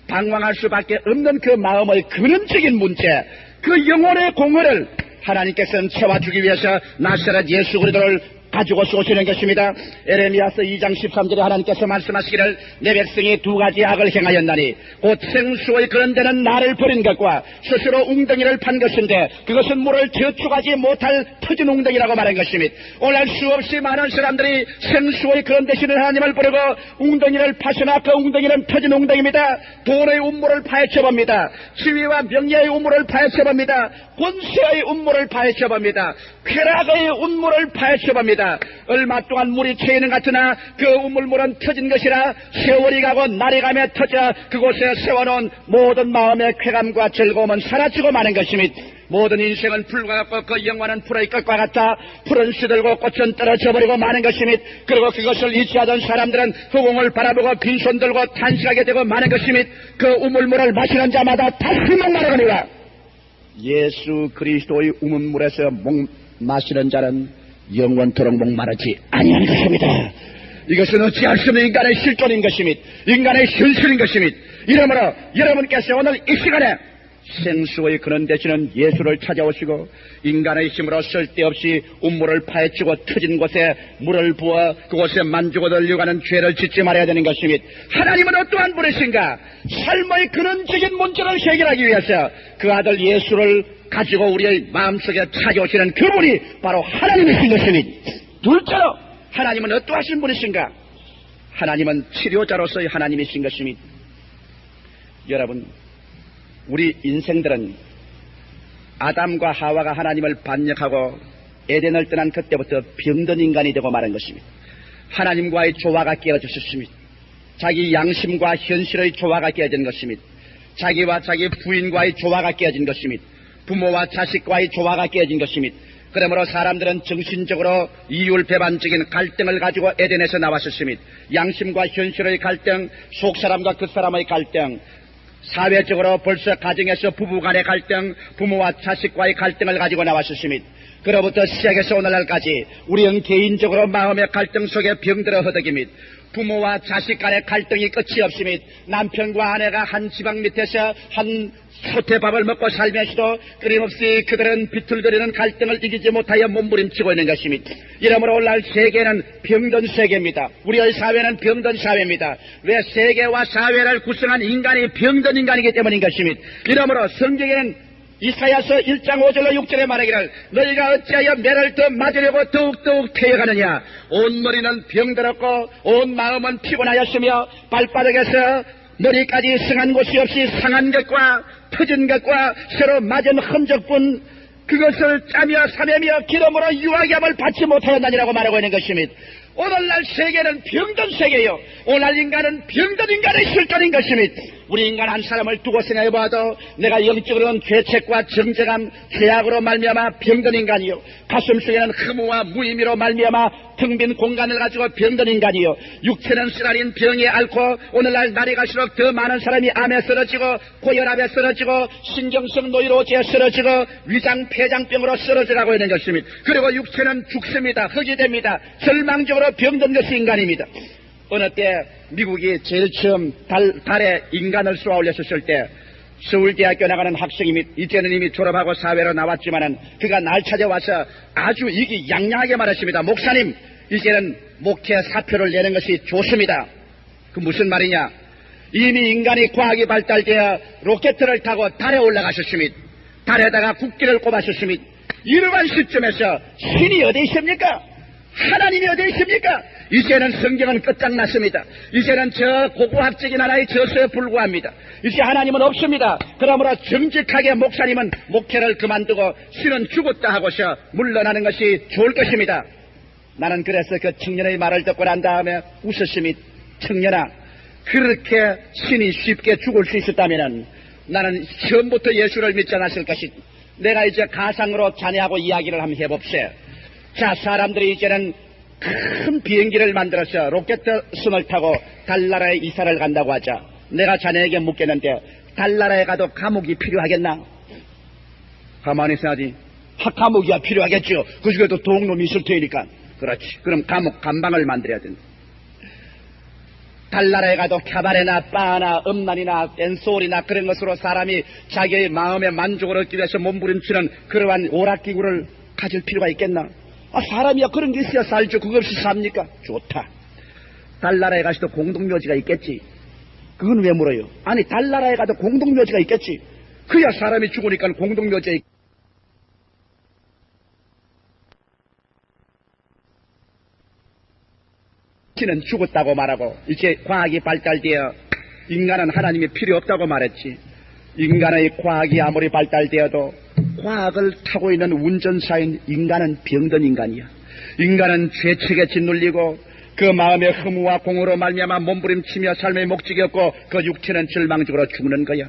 방황할 수밖에 없는 그 마음의 근원적인 문제, 그 영혼의 공허를 하나님께서는 채워주기 위해서 나사렛 예수 그리스도를 가지고 오시는 것입니다. 에레미야서 2장 13절에 하나님께서 말씀하시기를 내 백성이 두 가지 악을 행하였나니 곧 생수의 그런 데는 나를 버린 것과 스스로 웅덩이를 판 것인데 그것은 물을 저축하지 못할 터진 웅덩이라고 말한 것입니다. 오늘 수없이 많은 사람들이 생수의 그런 대신에 하나님을 부르고 웅덩이를 파시나 그 웅덩이는 터진 웅덩이입니다. 돈의 운물을 파헤쳐봅니다. 지위와 명예의 운물을 파헤쳐봅니다. 권세의 운물을 파헤쳐봅니다. 쾌락의 운물을 파헤쳐봅니다. 얼마 동안 물이 채이는 같으나 그 우물물은 터진 것이라 세월이 가고 날이 가며 터져 그곳에 세워놓은 모든 마음의 쾌감과 즐거움은 사라지고 마는 것입니다. 모든 인생은 풀과 같고 그 영화는 풀의 끝과 같아 풀은 시들고 꽃은 떨어져 버리고 마는 것입니다. 그리고 그것을 잊지하던 사람들은 허공을 바라보고 빈손 들고 탄식하게 되고 마는 것입니다. 그 우물물을 마시는 자마다 다시 목마르거니와 예수 그리스도의 우물물에서 마시는 자는 영원토록 목마르지 아니하는 것입니다. 이것은 어찌할 수 없는 인간의 실존인 것입니다. 인간의 현실인 것입니다. 이러므로 여러분께서 오늘 이 시간에 생수의 근원 되시는 예수를 찾아오시고 인간의 힘으로 쓸데없이 운물을 파헤치고 터진 곳에 물을 부어 그곳에 만지고 들려가는 죄를 짓지 말아야 되는 것입니다. 하나님은 어떠한 분이신가? 삶의 근원적인 문제를 해결하기 위해서 그 아들 예수를 가지고 우리의 마음속에 찾아오시는 그분이 바로 하나님이신 것입니다. 둘째로 하나님은 어떠하신 분이신가? 하나님은 치료자로서의 하나님이신 것입니다. 여러분, 우리 인생들은 아담과 하와가 하나님을 반역하고 에덴을 떠난 그때부터 병든 인간이 되고 마는 것입니다. 하나님과의 조화가 깨어졌습니다. 자기 양심과 현실의 조화가 깨어진 것입니다. 자기와 자기 부인과의 조화가 깨어진 것입니다. 부모와 자식과의 조화가 깨어진 것입니다. 그러므로 사람들은 정신적으로 이율배반적인 갈등을 가지고 에덴에서 나왔었습니다. 양심과 현실의 갈등, 속사람과 겉사람의 갈등, 사회적으로 벌써 가정에서 부부간의 갈등, 부모와 자식과의 갈등을 가지고 나왔었습니다. 그로부터 시작해서 오늘날까지 우리는 개인적으로 마음의 갈등 속에 병들어 허덕입니다. 부모와 자식 간의 갈등이 끝이 없습니다. 남편과 아내가 한 지방 밑에서 한 소태밥을 먹고 살면서도 끊임없이 그들은 비틀거리는 갈등을 이기지 못하여 몸부림치고 있는 것입니다. 이러므로 오늘날 세계는 병든 세계입니다. 우리의 사회는 병든 사회입니다. 왜? 세계와 사회를 구성한 인간이 병든 인간이기 때문인 것입니다. 이러므로 성경에는 이사야서 1장 5절로 6절에 말하기를 너희가 어찌하여 매를 더 맞으려고 더욱더욱 태워가느냐. 온 머리는 병들었고 온 마음은 피곤하였으며 발바닥에서 머리까지 상한 곳이 없이 상한 것과 터진 것과 새로 맞은 흔적뿐 그것을 짜며 사매며 기름으로 유하기함을 받지 못하였나니라고 말하고 있는 것입니다. 오늘날 세계는 병든 세계요. 오늘날 인간은 병든 인간의 실존인 것입니다. 우리 인간 한 사람을 두고 생각해봐도 내가 영적으로는 죄책과 정죄감, 죄악으로 말미암아 병든 인간이요. 가슴속에는 허무와 무의미로 말미암아 텅 빈 공간을 가지고 병든 인간이요. 육체는 쓰라린 병에 앓고 오늘날 날이 갈수록 더 많은 사람이 암에 쓰러지고 고혈압에 쓰러지고 신경성 노이로제에 쓰러지고 위장 폐장병으로 쓰러져가고 있는 것입니다. 그리고 육체는 죽습니다. 흙이 됩니다. 절망적으로 병든 것이 인간입니다. 어느 때 미국이 제일 처음 달에 인간을 쏘아 올렸었을 때 서울대학교 나가는 학생이 이제는 이미 졸업하고 사회로 나왔지만은 그가 날 찾아와서 아주 이기양양하게 말했습니다. 목사님, 이제는 목회 사표를 내는 것이 좋습니다. 그 무슨 말이냐? 이미 인간이 과학이 발달되어 로켓을 타고 달에 올라가셨습니다. 달에다가 국기를 꼽았었습니다. 이러한 시점에서 신이 어디 있습니까? 하나님이 어디 있습니까? 이제는 성경은 끝장났습니다. 이제는 저 고고학적인 하나의 저서에 불과합니다. 이제 하나님은 없습니다. 그러므로 정직하게 목사님은 목회를 그만두고 신은 죽었다 하고서 물러나는 것이 좋을 것입니다. 나는 그래서 그 청년의 말을 듣고 난 다음에 웃으심이, 청년아, 그렇게 신이 쉽게 죽을 수 있었다면 나는 처음부터 예수를 믿지 않았을 것이. 내가 이제 가상으로 자네하고 이야기를 한번 해봅시다. 자, 사람들이 이제는 큰 비행기를 만들어서 로켓선을 타고 달나라에 이사를 간다고 하자. 내가 자네에게 묻겠는데 달나라에 가도 감옥이 필요하겠나? 가만히 생각하지. 감옥이야 필요하겠죠. 그 중에도 도둑놈이 있을 테니까. 그렇지. 그럼 감옥 감방을 만들어야 된다. 달나라에 가도 캬바레나 바나 음란이나 댄소리나 그런 것으로 사람이 자기의 마음의 만족을 얻기 위해서 몸부림치는 그러한 오락기구를 가질 필요가 있겠나? 사람이야 그런 게 있어야 살죠. 그거 없이 삽니까? 좋다. 달나라에 가서도 공동묘지가 있겠지. 그건 왜 물어요? 아니 달나라에 가도 공동묘지가 있겠지. 그야 사람이 죽으니까 공동묘지에 신은 죽었다고 말하고 이제 과학이 발달되어 인간은 하나님이 필요 없다고 말했지. 인간의 과학이 아무리 발달되어도 과학을 타고 있는 운전사인 인간은 병든 인간이야. 인간은 죄책에 짓눌리고 그 마음의 허무와 공허로 말미암아 몸부림치며 삶의 목적이 없고 그 육체는 절망적으로 죽는 거야.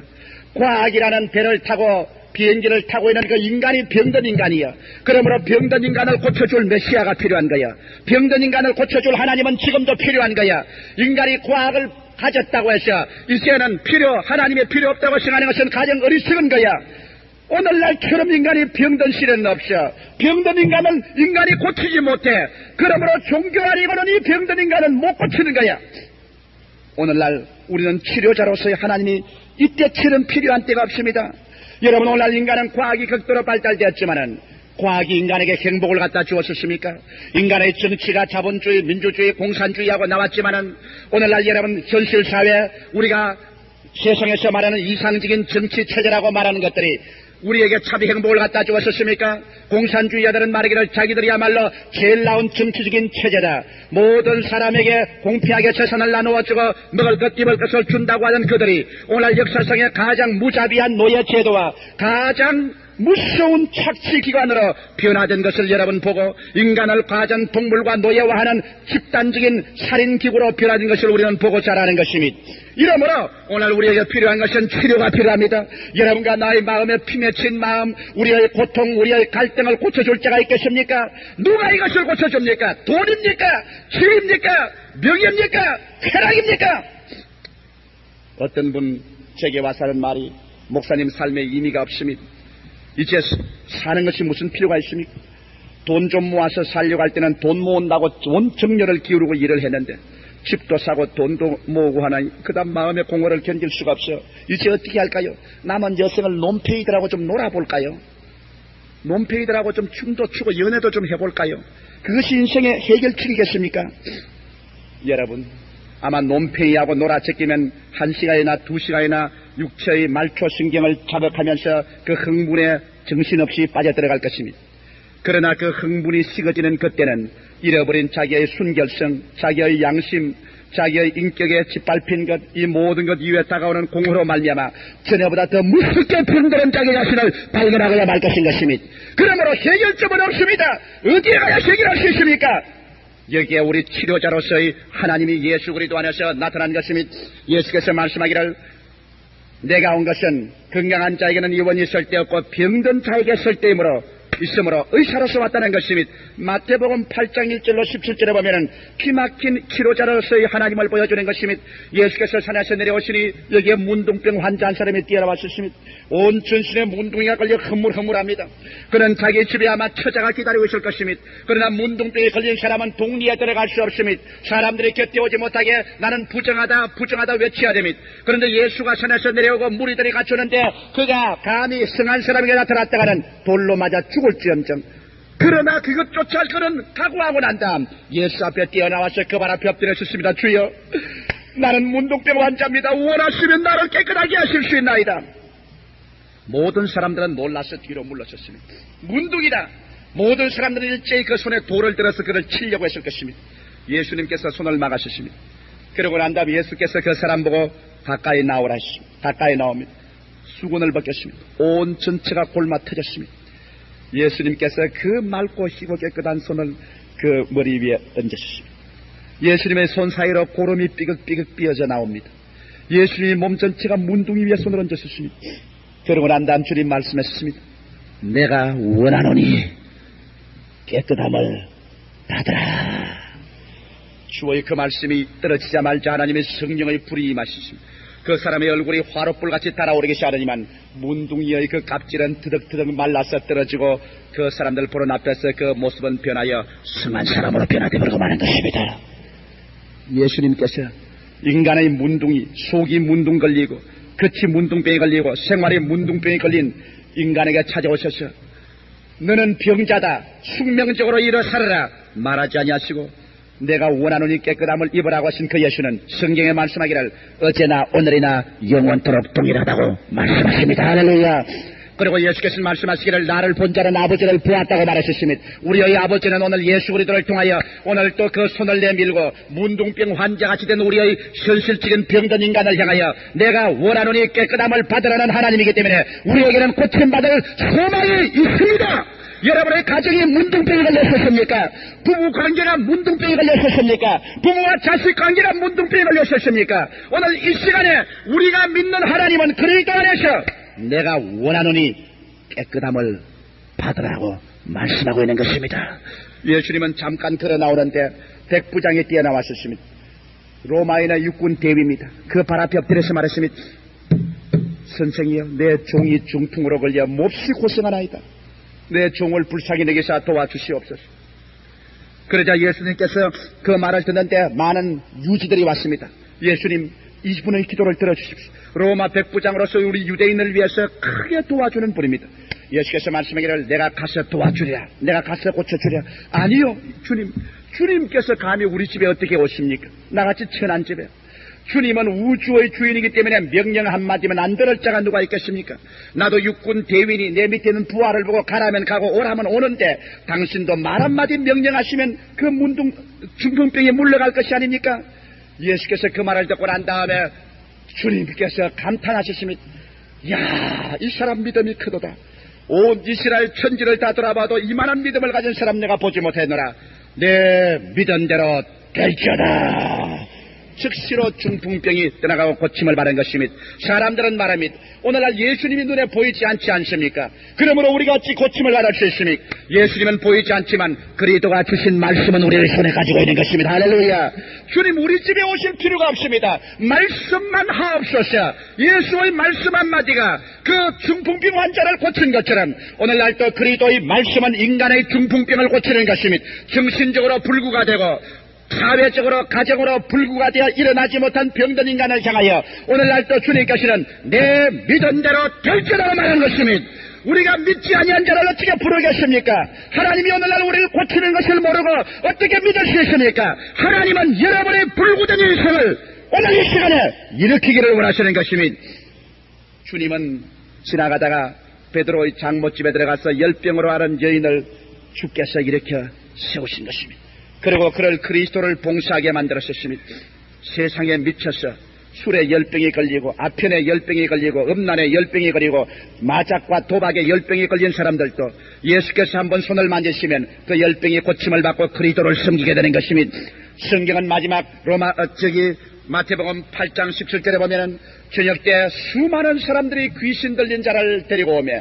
과학이라는 배를 타고 비행기를 타고 있는 그 인간이 병든 인간이야. 그러므로 병든 인간을 고쳐줄 메시아가 필요한 거야. 병든 인간을 고쳐줄 하나님은 지금도 필요한 거야. 인간이 과학을 가졌다고 해서 이제는 하나님이 필요 없다고 생각하는 것은 가장 어리석은 거야. 오늘날처럼 인간이 병든 시대는 없어. 병든 인간은 인간이 고치지 못해. 그러므로 종교 아니고는 이 병든 인간은 못 고치는 거야. 오늘날 우리는 치료자로서의 하나님이 이때처럼 필요한 때가 없습니다. 여러분, 오늘날 인간은 과학이 극도로 발달되었지만은 과학이 인간에게 행복을 갖다 주었습니까? 인간의 정치가 자본주의, 민주주의, 공산주의하고 나왔지만은 오늘날 여러분 현실 사회 우리가 세상에서 말하는 이상적인 정치 체제라고 말하는 것들이 우리에게 참 행복을 갖다 주었습니까? 공산주의자들은 말하기를 자기들이야말로 제일 나은 정치적인 체제다. 모든 사람에게 공평하게 재산을 나누어주고 먹을 것 입을 것을 준다고 하는 그들이 오늘 역사상의 가장 무자비한 노예 제도와 가장 무서운 착취기관으로 변화된 것을 여러분 보고 인간을 과전 동물과 노예화하는 집단적인 살인기구로 변화된 것을 우리는 보고 자라는 것입니다. 이러므로 오늘 우리에게 필요한 것은 치료가 필요합니다. 여러분과 나의 마음에 피맺힌 마음, 우리의 고통, 우리의 갈등을 고쳐줄 자가 있겠습니까? 누가 이것을 고쳐줍니까? 돈입니까? 지위입니까? 명예입니까? 쾌락입니까? 어떤 분 제게 와서 하는 말이 목사님 삶에 의미가 없습니다. 이제 사는 것이 무슨 필요가 있습니까? 돈 좀 모아서 살려고 할 때는 돈 모은다고 온 정열을 기울이고 일을 했는데 집도 사고 돈도 모으고 하나니 그다음 마음의 공허를 견딜 수가 없어요. 이제 어떻게 할까요? 남은 여생을 논페이들하고 좀 놀아볼까요? 논페이들하고 좀 춤도 추고 연애도 좀 해볼까요? 그것이 인생의 해결책이겠습니까? 여러분, 아마 논페이하고 놀아채끼면 1시간이나 2시간이나 육체의 말초 신경을 자극하면서 그 흥분에 정신없이 빠져들어갈 것입니다. 그러나 그 흥분이 식어지는 그때는 잃어버린 자기의 순결성, 자기의 양심, 자기의 인격에 짓밟힌 것, 이 모든 것 이후에 다가오는 공허로 말미암아 전에보다 더 무섭게 병드는 자기 자신을 발견하고야 말 것인 것입니다. 그러므로 해결점은 없습니다. 어디에 가야 해결할 수 있습니까? 여기에 우리 치료자로서의 하나님이 예수 그리스도 안에서 나타난 것입니다. 예수께서 말씀하기를 내가 온 것은 건강한 자에게는 이원이 쓸데없고 병든 자에게 쓸데이므로 있으므로 의사로서 왔다는 것입니다. 마태복음 8장 1절로 17절에 보면은 기막힌 치료자로서의 하나님을 보여주는 것입니다. 예수께서 산에서 내려오시니 여기에 문둥병 환자 한 사람이 뛰어나왔습니다. 온 전신에 문둥이가 걸려 흐물흐물합니다. 그는 자기 집에 아마 처자가 기다리고 있을 것입니다. 그러나 문둥병에 걸린 사람은 동리에 들어갈 수 없습니다. 사람들이 곁에 오지 못하게 나는 부정하다 외쳐야 됩니다. 그런데 예수가 산에서 내려오고 무리들이 갖추는데 그가 감히 성한 사람에게 나타났다가는 돌로 맞아 죽을지언정. 그러나 그것조차 그는 각오하고 난 다음 예수 앞에 뛰어나와서 그 발 앞에 엎드렸습니다. 주여, 나는 문둥병 환자입니다. 원하시면 나를 깨끗하게 하실 수 있나이다. 모든 사람들은 놀라서 뒤로 물러섰습니다. 문둥이다. 모든 사람들은 일제히 그 손에 돌을 들어서 그를 치려고 했을 것입니다. 예수님께서 손을 막으셨습니다. 그러고 난 다음 예수께서 그 사람 보고 가까이 나오라 하십니다. 가까이 나옵니다. 수건을 벗겼습니다. 온 전체가 골마 터졌습니다. 예수님께서 그 맑고 희고 깨끗한 손을 그 머리 위에 얹으십니다. 예수님의 손 사이로 고름이 삐걱삐걱 삐어져 나옵니다. 예수님의 몸 전체가 문둥이 위에 손을 얹으셨습니다. 그러고 난 다음 주님 말씀하셨습니다. 내가 원하노니 깨끗함을 받으라. 주의 그 말씀이 떨어지자마자 하나님의 성령의 불이 임하셨습니다. 그 사람의 얼굴이 화롯불같이 달아오르기 시작하더니만 문둥이의 그 갑질은 드덕드덕 말라서 떨어지고 그 사람들 보는 앞에서 그 모습은 변하여 성한 사람으로 변화되어 버리고 마는 것입니다. 예수님께서 인간의 문둥이, 속이 문둥 걸리고 끝이 문둥병이 걸리고 생활이 문둥병이 걸린 인간에게 찾아오셔서 너는 병자다, 숙명적으로 일어서라 말하지 아니하시고 내가 원하노니 깨끗함을 입으라고 하신 그 예수는 성경에 말씀하기를 어제나 오늘이나 영원토록 동일하다고 말씀하십니다. 할렐루야. 그리고 예수께서 말씀하시기를 나를 본 자는 아버지를 보았다고 말하셨습니다. 우리의 아버지는 오늘 예수 그리스도를 통하여 오늘 또 그 손을 내밀고 문둥병 환자같이 된 우리의 현실적인 병든 인간을 향하여 내가 원하노니 깨끗함을 받으라는 하나님이기 때문에 우리에게는 고침받을 소망이 있습니다. 여러분의 가정이 문둥병이 걸렸었습니까? 부부 관계가 문둥병이 걸렸었습니까? 부모와 자식 관계가 문둥병이 걸렸었습니까? 오늘 이 시간에 우리가 믿는 하나님은 그리스도 안에서 내가 원하노니 깨끗함을 받으라고 말씀하고 있는 것입니다. 예수님은 잠깐 걸어 나오는데 백부장이 뛰어나왔었습니다. 로마인의 육군 대위입니다. 그 발 앞에 엎드려서 말했습니다. 선생이여, 내 종이 중풍으로 걸려 몹시 고생하나이다. 내 종을 불쌍히 여기사 도와주시옵소서. 그러자 예수님께서 그 말을 듣는데 많은 유지들이 왔습니다. 예수님, 이분의 기도를 들어주십시오. 로마 백부장으로서 우리 유대인을 위해서 크게 도와주는 분입니다. 예수께서 말씀하기를 내가 가서 도와주랴, 내가 가서 고쳐주랴. 아니요, 주님께서 감히 우리 집에 어떻게 오십니까? 나같이 천한 집에. 주님은 우주의 주인이기 때문에 명령 한마디면 안 들을 자가 누가 있겠습니까? 나도 육군 대위니 내 밑에 있는 부하를 보고 가라면 가고 오라면 오는데 당신도 말 한마디 명령하시면 그 중풍병에 물러갈 것이 아닙니까? 예수께서 그 말을 듣고 난 다음에 주님께서 감탄하셨습니다. 야, 이 사람 믿음이 크도다. 온 이스라엘 천지를 다 돌아봐도 이만한 믿음을 가진 사람 내가 보지 못했노라. 내 믿음대로 될지어다. 즉시로 중풍병이 떠나가고 고침을 받은 것입니다. 사람들은 말합니다. 오늘날 예수님이 눈에 보이지 않지 않습니까? 그러므로 우리가 어찌 고침을 받을 수 있습니까? 예수님은 보이지 않지만 그리스도가 주신 말씀은 우리의 손에 가지고 있는 것입니다. 할렐루야. 주님 우리 집에 오실 필요가 없습니다. 말씀만 하옵소서. 예수의 말씀 한마디가 그 중풍병 환자를 고친 것처럼 오늘날 또 그리스도의 말씀은 인간의 중풍병을 고치는 것입니다. 정신적으로 불구가 되고 사회적으로 가정으로 불구가 되어 일어나지 못한 병든 인간을 향하여 오늘날 또 주님께서는 내 믿음대로 될지라 말하는 것입니다. 우리가 믿지 아니한 자를 어떻게 부르겠습니까? 하나님이 오늘날 우리를 고치는 것을 모르고 어떻게 믿을 수 있습니까? 하나님은 여러분의 불구된 인생을 오늘 이 시간에 일으키기를 원하시는 것입니다. 주님은 지나가다가 베드로의 장못집에 들어가서 열병으로 앓은 여인을 주께서 일으켜 세우신 것입니다. 그리고 그를 그리스도를 봉사하게 만들었습니다. 세상에 미쳐서 술에 열병이 걸리고 아편에 열병이 걸리고 음란에 열병이 걸리고 마작과 도박에 열병이 걸린 사람들도 예수께서 한번 손을 만지시면 그 열병이 고침을 받고 그리스도를 섬기게 되는 것입니다. 성경은 마지막 마태복음 8장 17절에 보면은 저녁 때 수많은 사람들이 귀신 들린 자를 데리고 오며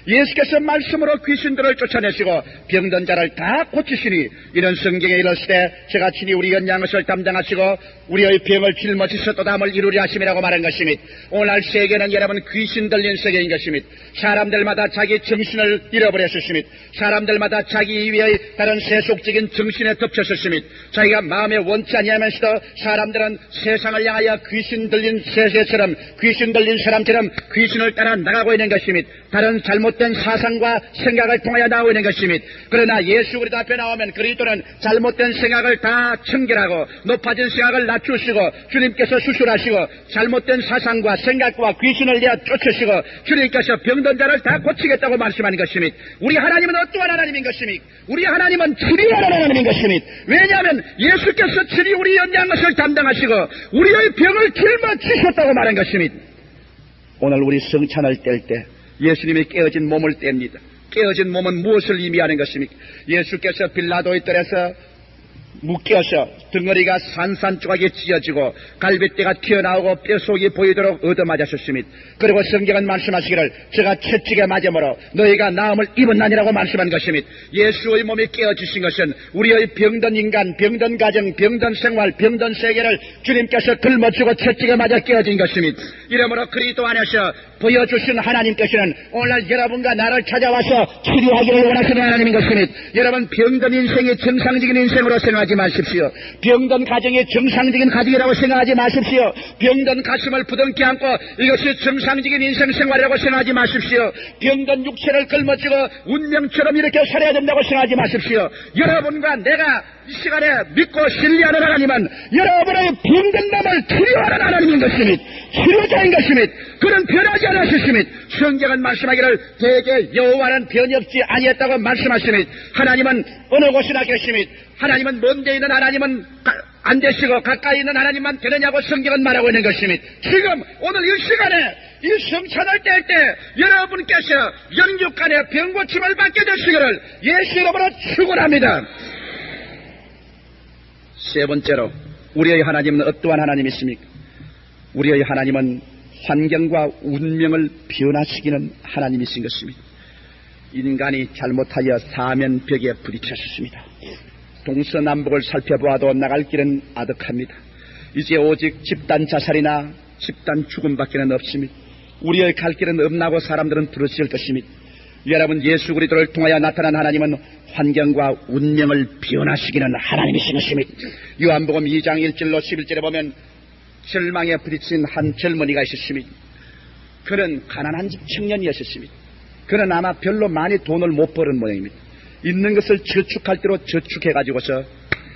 예수께서 말씀으로 귀신들을 쫓아내시고 병든 자를 다 고치시니 이런 성경에 이르실 때 제가 친히 우리 연양것을 담당하시고 우리의 병을 짊어지셔 또 담을 이루리 하심이라고 말한 것입니다. 오늘날 세계는 여러분 귀신 들린 세계인 것입니다. 사람들마다 자기 정신을 잃어버렸습니다. 사람들마다 자기 이외의 다른 세속적인 정신에 덮쳤습니다. 자기가 마음에 원치 아니하면서도 사람들은 세상을 향하여 귀신 들린 세계처럼 귀신 들린 사람처럼 귀신을 따라 나가고 있는 것입니다. 다른 잘못된 사상과 생각을 통하여 나오고 있는 것입니다. 그러나 예수 그리스도 앞에 나오면 그리스도는 잘못된 생각을 다 청결하고 높아진 생각을 낮추시고 주님께서 수술하시고 잘못된 사상과 생각과 귀신을 내어 쫓으시고 주님께서 병든 자를 다 고치겠다고 말씀하는 것입니다. 우리 하나님은 어떠한 하나님인 것입니까? 우리 하나님은 치료하는 하나님인 것입니다. 왜냐하면 예수께서 친히 우리 연약한 것을 담당하시고 우리의 병을 짊어지셨다고 말한 것입니다. 오늘 우리 성찬을 뗄 때 예수님이 깨어진 몸을 뗍니다. 깨어진 몸은 무엇을 의미하는 것입니까? 예수께서 빌라도의 뜰에서 묶여서 덩어리가 산산조각이 찢어지고 갈빗대가 튀어나오고 뼈속이 보이도록 얻어맞으셨습니다. 그리고 성경은 말씀하시기를 제가 채찍에 맞음으로 너희가 나음을 입었나니라고 말씀한 것입니다. 예수의 몸이 깨어지신 것은 우리의 병든 인간, 병든 가정, 병든 생활, 병든 세계를 주님께서 짊어지고 채찍에 맞아 깨어진 것입니다. 이러므로 그리스도 안에서 보여주신 하나님께서는 오늘날 여러분과 나를 찾아와서 치료하기를 원하시는 하나님인 것입니다. 여러분 병든 인생이 정상적인 인생으로 생각하지 마십시오. 병든 가정이 정상적인 가정이라고 생각하지 마십시오. 병든 가슴을 부둥켜 안고 이것이 정상적인 인생 생활이라고 생각하지 마십시오. 병든 육체를 짊어지고 운명처럼 이렇게 살아야 된다고 생각하지 마십시오. 여러분과 내가 이 시간에 믿고 신뢰하는 하나님은 여러분의 병든 몸을 치료하는 하나님인 것입니다. 치료자인 것입니다. 그는 변하지 않으셨습니다. 성경은 말씀하기를 대개 여호와는 변이 없지 아니했다고 말씀하십니다. 하나님은 어느 곳이나 계십니다. 하나님은 먼데 있는 하나님은 안 되시고 가까이 있는 하나님만 되느냐고 성경은 말하고 있는 것입니다. 지금 오늘 이 시간에 이 성찬을 뗄 때 여러분께서 영육간의 병고침을 받게 되시기를 예수 이름으로 축원합니다. 세 번째로 우리의 하나님은 어떠한 하나님이십니까? 우리의 하나님은 환경과 운명을 변화시키는 하나님이신 것입니다. 인간이 잘못하여 사면벽에 부딪혔습니다. 동서남북을 살펴보아도 나갈 길은 아득합니다. 이제 오직 집단 자살이나 집단 죽음밖에 없습니다. 우리의 갈 길은 없나고 사람들은 부르짖을 것입니다. 여러분, 예수 그리스도를 통하여 나타난 하나님은 환경과 운명을 변화시키는 하나님이신 것입니다. 요한복음 2장 1절로 11절에 보면 절망에 부딪힌 한 젊은이가 있었습니다. 그는 가난한 집 청년이었습니다. 그는 아마 별로 많이 돈을 못 버는 모양입니다. 있는 것을 저축할 대로 저축해가지고서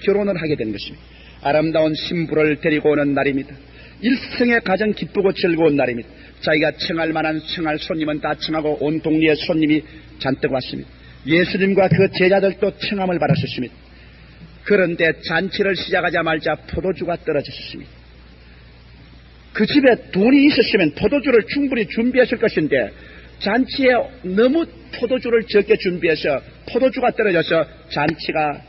결혼을 하게 된 것입니다. 아름다운 신부를 데리고 오는 날입니다. 일생에 가장 기쁘고 즐거운 날입니다. 자기가 청할 만한 청할 손님은 다 청하고 온 동네에 손님이 잔뜩 왔습니다. 예수님과 그 제자들도 청함을 받았습니다. 그런데 잔치를 시작하자마자 포도주가 떨어졌습니다. 그 집에 돈이 있었으면 포도주를 충분히 준비했을 것인데 잔치에 너무 포도주를 적게 준비해서 포도주가 떨어져서 잔치가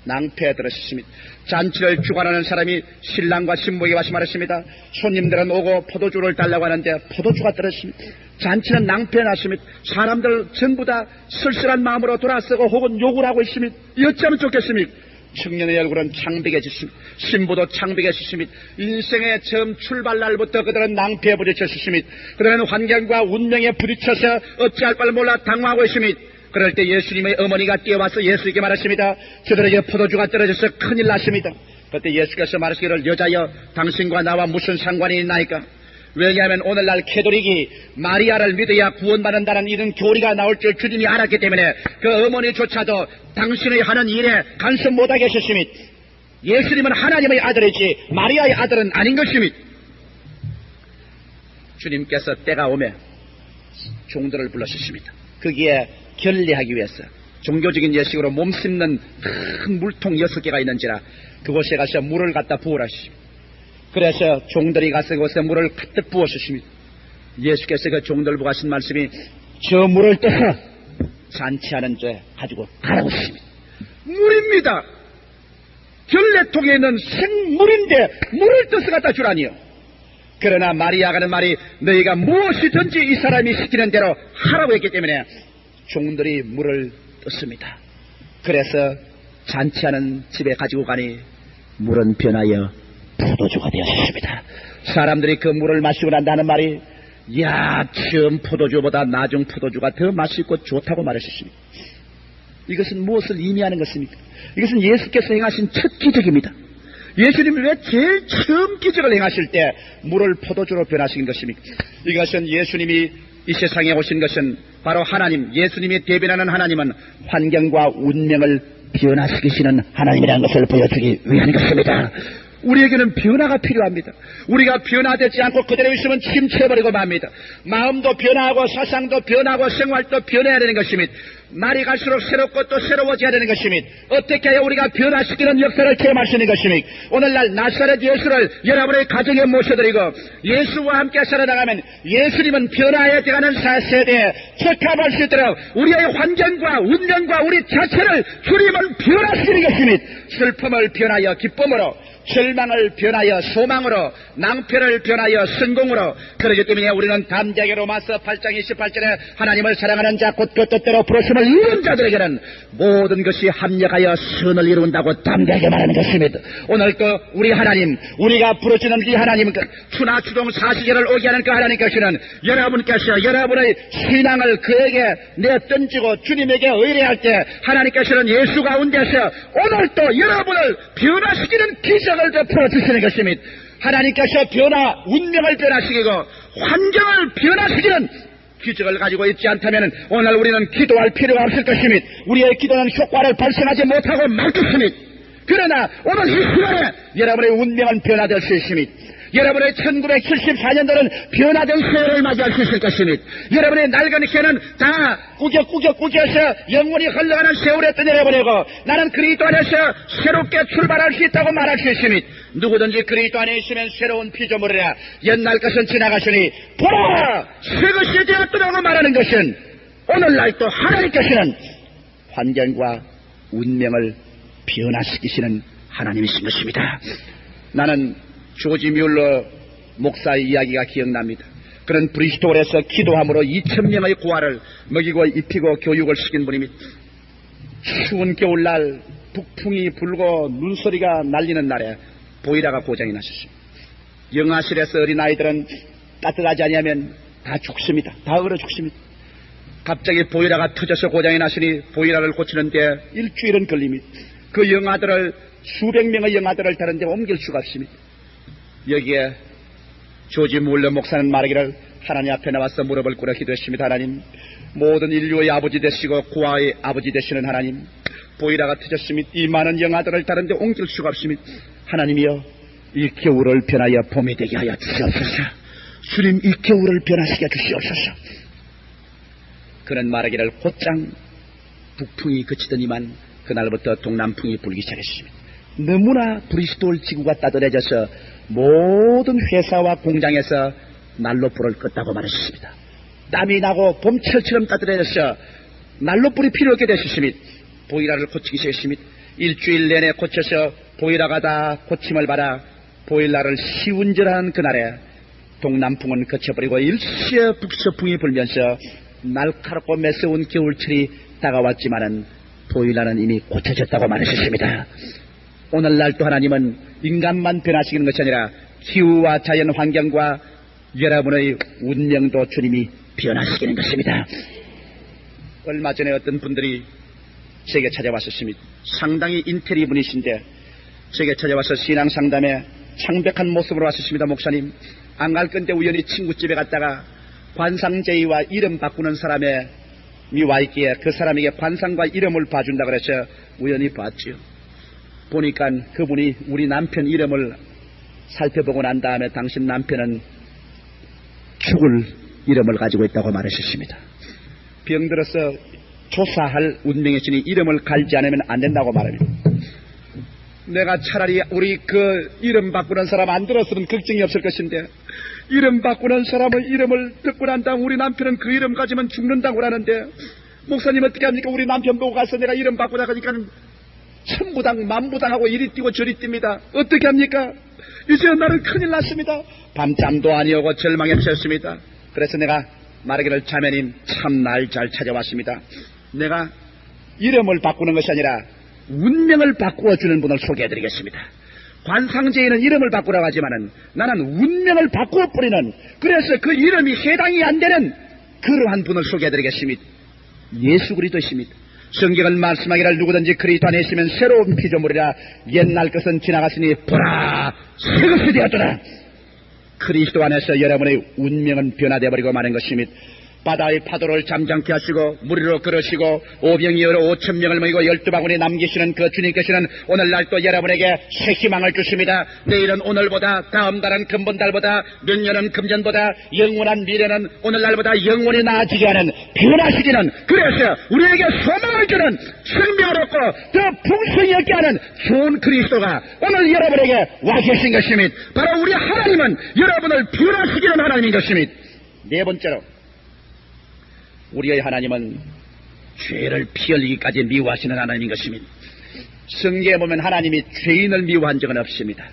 낭패에 들었습니다. 잔치를 주관하는 사람이 신랑과 신부에게 와서 말했습니다. 손님들은 오고 포도주를 달라고 하는데 포도주가 떨어졌습니다. 잔치는 낭패에 났습니다. 사람들 전부 다 쓸쓸한 마음으로 돌아서고 혹은 욕을 하고 있습니다. 어찌하면 좋겠습니까? 청년의 얼굴은 창백해졌습니다. 신부도 창백해졌습니다. 인생의 처음 출발날부터 그들은 낭패에 부딪혔습니다. 그들은 환경과 운명에 부딪혀서 어찌할 바를 몰라 당황하고 있습니다. 그럴 때 예수님의 어머니가 뛰어와서 예수에게 말했습니다. 저들에게 포도주가 떨어져서 큰일 났습니다. 그때 예수께서 말하시기를 여자여 당신과 나와 무슨 상관이 있나이까? 왜냐하면 오늘날 캐톨릭이 마리아를 믿어야 구원받는다는 이런 교리가 나올 줄 주님이 알았기 때문에 그 어머니조차도 당신의 하는 일에 간섭 못하게 하셨습니다. 예수님은 하나님의 아들이지 마리아의 아들은 아닌 것입니다. 주님께서 때가 오매 종들을 불러주십니다. 거기에 결례하기 위해서 종교적인 예식으로 몸 씻는 큰 물통 6개가 있는지라 그곳에 가서 물을 갖다 부으라십니다. 그래서 종들이 가서 그곳에 물을 가득 부어주십니다. 예수께서 그 종들 보고 하신 말씀이 저 물을 떠서 잔치하는 데 가지고 가라고 하십니다. 물입니다. 결례통에 있는 생물인데 물을 떠서 갖다 주라니요. 그러나 마리아가 하는 말이 너희가 무엇이든지 이 사람이 시키는 대로 하라고 했기 때문에 종들이 물을 떴습니다. 그래서 잔치하는 집에 가지고 가니 물은 변하여 포도주가 되었습니다. 사람들이 그 물을 마시고 난다는 말이 야, 처음 포도주보다 나중 포도주가 더 맛있고 좋다고 말하셨습니다. 이것은 무엇을 의미하는 것입니까? 이것은 예수께서 행하신 첫 기적입니다. 예수님이 왜 제일 처음 기적을 행하실 때 물을 포도주로 변하신 것입니까? 이것은 예수님이 이 세상에 오신 것은 바로 하나님, 예수님이 대변하는 하나님은 환경과 운명을 변화시키시는 하나님이라는 것을 보여주기 위한 것입니다. 우리에게는 변화가 필요합니다. 우리가 변화되지 않고 그대로 있으면 침체해버리고 맙니다. 마음도 변화하고 사상도 변하고 생활도 변해야 되는 것입니다. 날이 갈수록 새롭고 또 새로워져야 되는 것이며 어떻게 해야 우리가 변화시키는 역사를 체험할 수 있는 것이며 오늘날 나사렛 예수를 여러분의 가정에 모셔드리고 예수와 함께 살아나가면 예수님은 변화해야 되는 세대에 적합할 수 있도록 우리의 환경과 운명과 우리 자체를 주님은 변화시키는 것이며 슬픔을 변하여 기쁨으로 절망을 변하여 소망으로 낭패를 변하여 성공으로 그러기 때문에 우리는 담대하게 로마서 8장 28절에 하나님을 사랑하는 자 곧 그 뜻대로 부르심을 이룬 자들에게는 모든 것이 합력하여 선을 이룬다고 담대하게 말하는 것입니다. 오늘 또 우리 하나님 우리가 부르시는 이 하나님 추나 추동 사시절을 오게 하는 그 하나님께서는 여러분께서 여러분의 신앙을 그에게 내던지고 주님에게 의뢰할 때 하나님께서는 예수 가운데서 오늘 또 여러분을 변화시키는 기적을 베풀어 주시는 것입니다. 하나님께서 운명을 변화시키고 환경을 변화시키는 기적을 가지고 있지 않다면 오늘 우리는 기도할 필요가 없을 것입니다. 우리의 기도는 효과를 발생하지 못하고 말 것입니다. 그러나 오늘 이 시간에 여러분의 운명은 변화될 수 있습니다. 여러분의 1974년도는 변화된 세월을 맞이할 수 있을 것입니다. 여러분의 낡은 개는 다 꾸겨서 영원히 흘러가는 세월에 떠내려버리고 나는 그리스도 안에서 새롭게 출발할 수 있다고 말할 수 있습니다. 누구든지 그리스도 안에 있으면 새로운 피조물이라 옛날 것은 지나가시니 보라 새 것이 되었더라고 말하는 것은 오늘날 또 하나님께서는 환경과 운명을 변화시키시는 하나님이신 것입니다. 나는 조지 뮬러 목사의 이야기가 기억납니다. 그런 브리스톨에서 기도함으로 2,000명의 고아를 먹이고 입히고 교육을 시킨 분입니다. 추운 겨울날 북풍이 불고 눈소리가 날리는 날에 보일러가 고장이 나셨습니다. 영아실에서 어린아이들은 따뜻하지 않으면 다 죽습니다. 다 얼어 죽습니다. 갑자기 보일러가 터져서 고장이 나시니 보일러를 고치는데 일주일은 걸립니다. 그 영아들을 수백 명의 영아들을 다른 데 옮길 수가 없습니다. 여기에 조지 뮬러 목사는 말하기를 하나님 앞에 나와서 무릎을 꿇어 기도했습니다. 하나님 모든 인류의 아버지 되시고 고아의 아버지 되시는 하나님 보일러가 터졌습니다. 이 많은 영아들을 다른 데 옮길 수가 없습니다. 하나님이여 이 겨울을 변하여 봄이 되게 하여 주시옵소서. 주님 이 겨울을 변화시켜 주시옵소서. 그는 말하기를 곧장 북풍이 그치더니만 그날부터 동남풍이 불기 시작했습니다. 너무나 브리스톨 지구가 따뜻해져서 모든 회사와 공장에서 난로불을 껐다고 말했습니다. 땀이 나고 봄철처럼 따뜻해져서 난로불이 필요 없게 되셨습니다. 보일러를 고치기 시작했습니다. 일주일 내내 고쳐서 보일러가 다 고침을 받아 보일러를 시운전하는 그날에 동남풍은 그쳐버리고 일시에 북서풍이 불면서 날카롭고 매서운 겨울철이 다가왔지만은 보일러는 이미 고쳐졌다고 말하셨습니다. 오늘날 또 하나님은 인간만 변화시키는 것이 아니라 기후와 자연 환경과 여러분의 운명도 주님이 변화시키는 것입니다. 얼마 전에 어떤 분들이 제게 찾아왔었습니다. 상당히 인테리 분이신데 제게 찾아와서 신앙 상담에 창백한 모습으로 왔었습니다. 목사님 안 갈 건데 우연히 친구집에 갔다가 관상제의와 이름 바꾸는 사람이 와 있기에 그 사람에게 관상과 이름을 봐준다 그래서 우연히 봤지요. 보니까 그분이 우리 남편 이름을 살펴보고 난 다음에 당신 남편은 죽을 이름을 가지고 있다고 말하셨습니다. 병들어서 조사할 운명이시니 이름을 갈지 않으면 안 된다고 말합니다. 내가 차라리 우리 그 이름 바꾸는 사람 안 들었으면 걱정이 없을 것인데 이름 바꾸는 사람의 이름을 듣고 난 다음 우리 남편은 그 이름 가지면 죽는다고 하는데 목사님 어떻게 합니까? 우리 남편 보고 가서 내가 이름 바꾸다 하니까는 천부당 만부당하고 이리 뛰고 저리 뜁니다. 어떻게 합니까? 이제 나는 큰일 났습니다. 밤잠도 아니오고 절망에 처했습니다. 그래서 내가 말하기를 자매님 참 날 잘 찾아왔습니다. 내가 이름을 바꾸는 것이 아니라 운명을 바꾸어주는 분을 소개해드리겠습니다. 관상제에는 이름을 바꾸라고 하지만은 나는 운명을 바꾸어버리는 그래서 그 이름이 해당이 안 되는 그러한 분을 소개해드리겠습니다. 예수 그리스도이십니다. 성경은 말씀하기를 누구든지 그리스도 안에 있으면 새로운 피조물이라 옛날 것은 지나갔으니 보라 새 것이 되었더라. 그리스도 안에서 여러분의 운명은 변화되어버리고 마는 것입니다. 바다의 파도를 잠잠케 하시고 물 위로 걸으시고 오병이어로 5,000명을 모이고 12바구니 남기시는 그 주님께서는 오늘날 또 여러분에게 새 희망을 주십니다. 내일은 오늘보다, 다음 달은 금번달보다, 명년은 금년보다, 영원한 미래는 오늘날보다 영원히 나아지게 하는, 변화시키는, 그래서 우리에게 소망을 주는, 생명을 얻고 더 풍성히 얻게 하는 좋은 그리스도가 오늘 여러분에게 와 계신 것입니다. 바로 우리 하나님은 여러분을 변화시키는 하나님인 것입니다. 네 번째로, 우리의 하나님은 죄를 피 흘리기까지 미워하시는 하나님인 것입니다. 성경에 보면 하나님이 죄인을 미워한 적은 없습니다.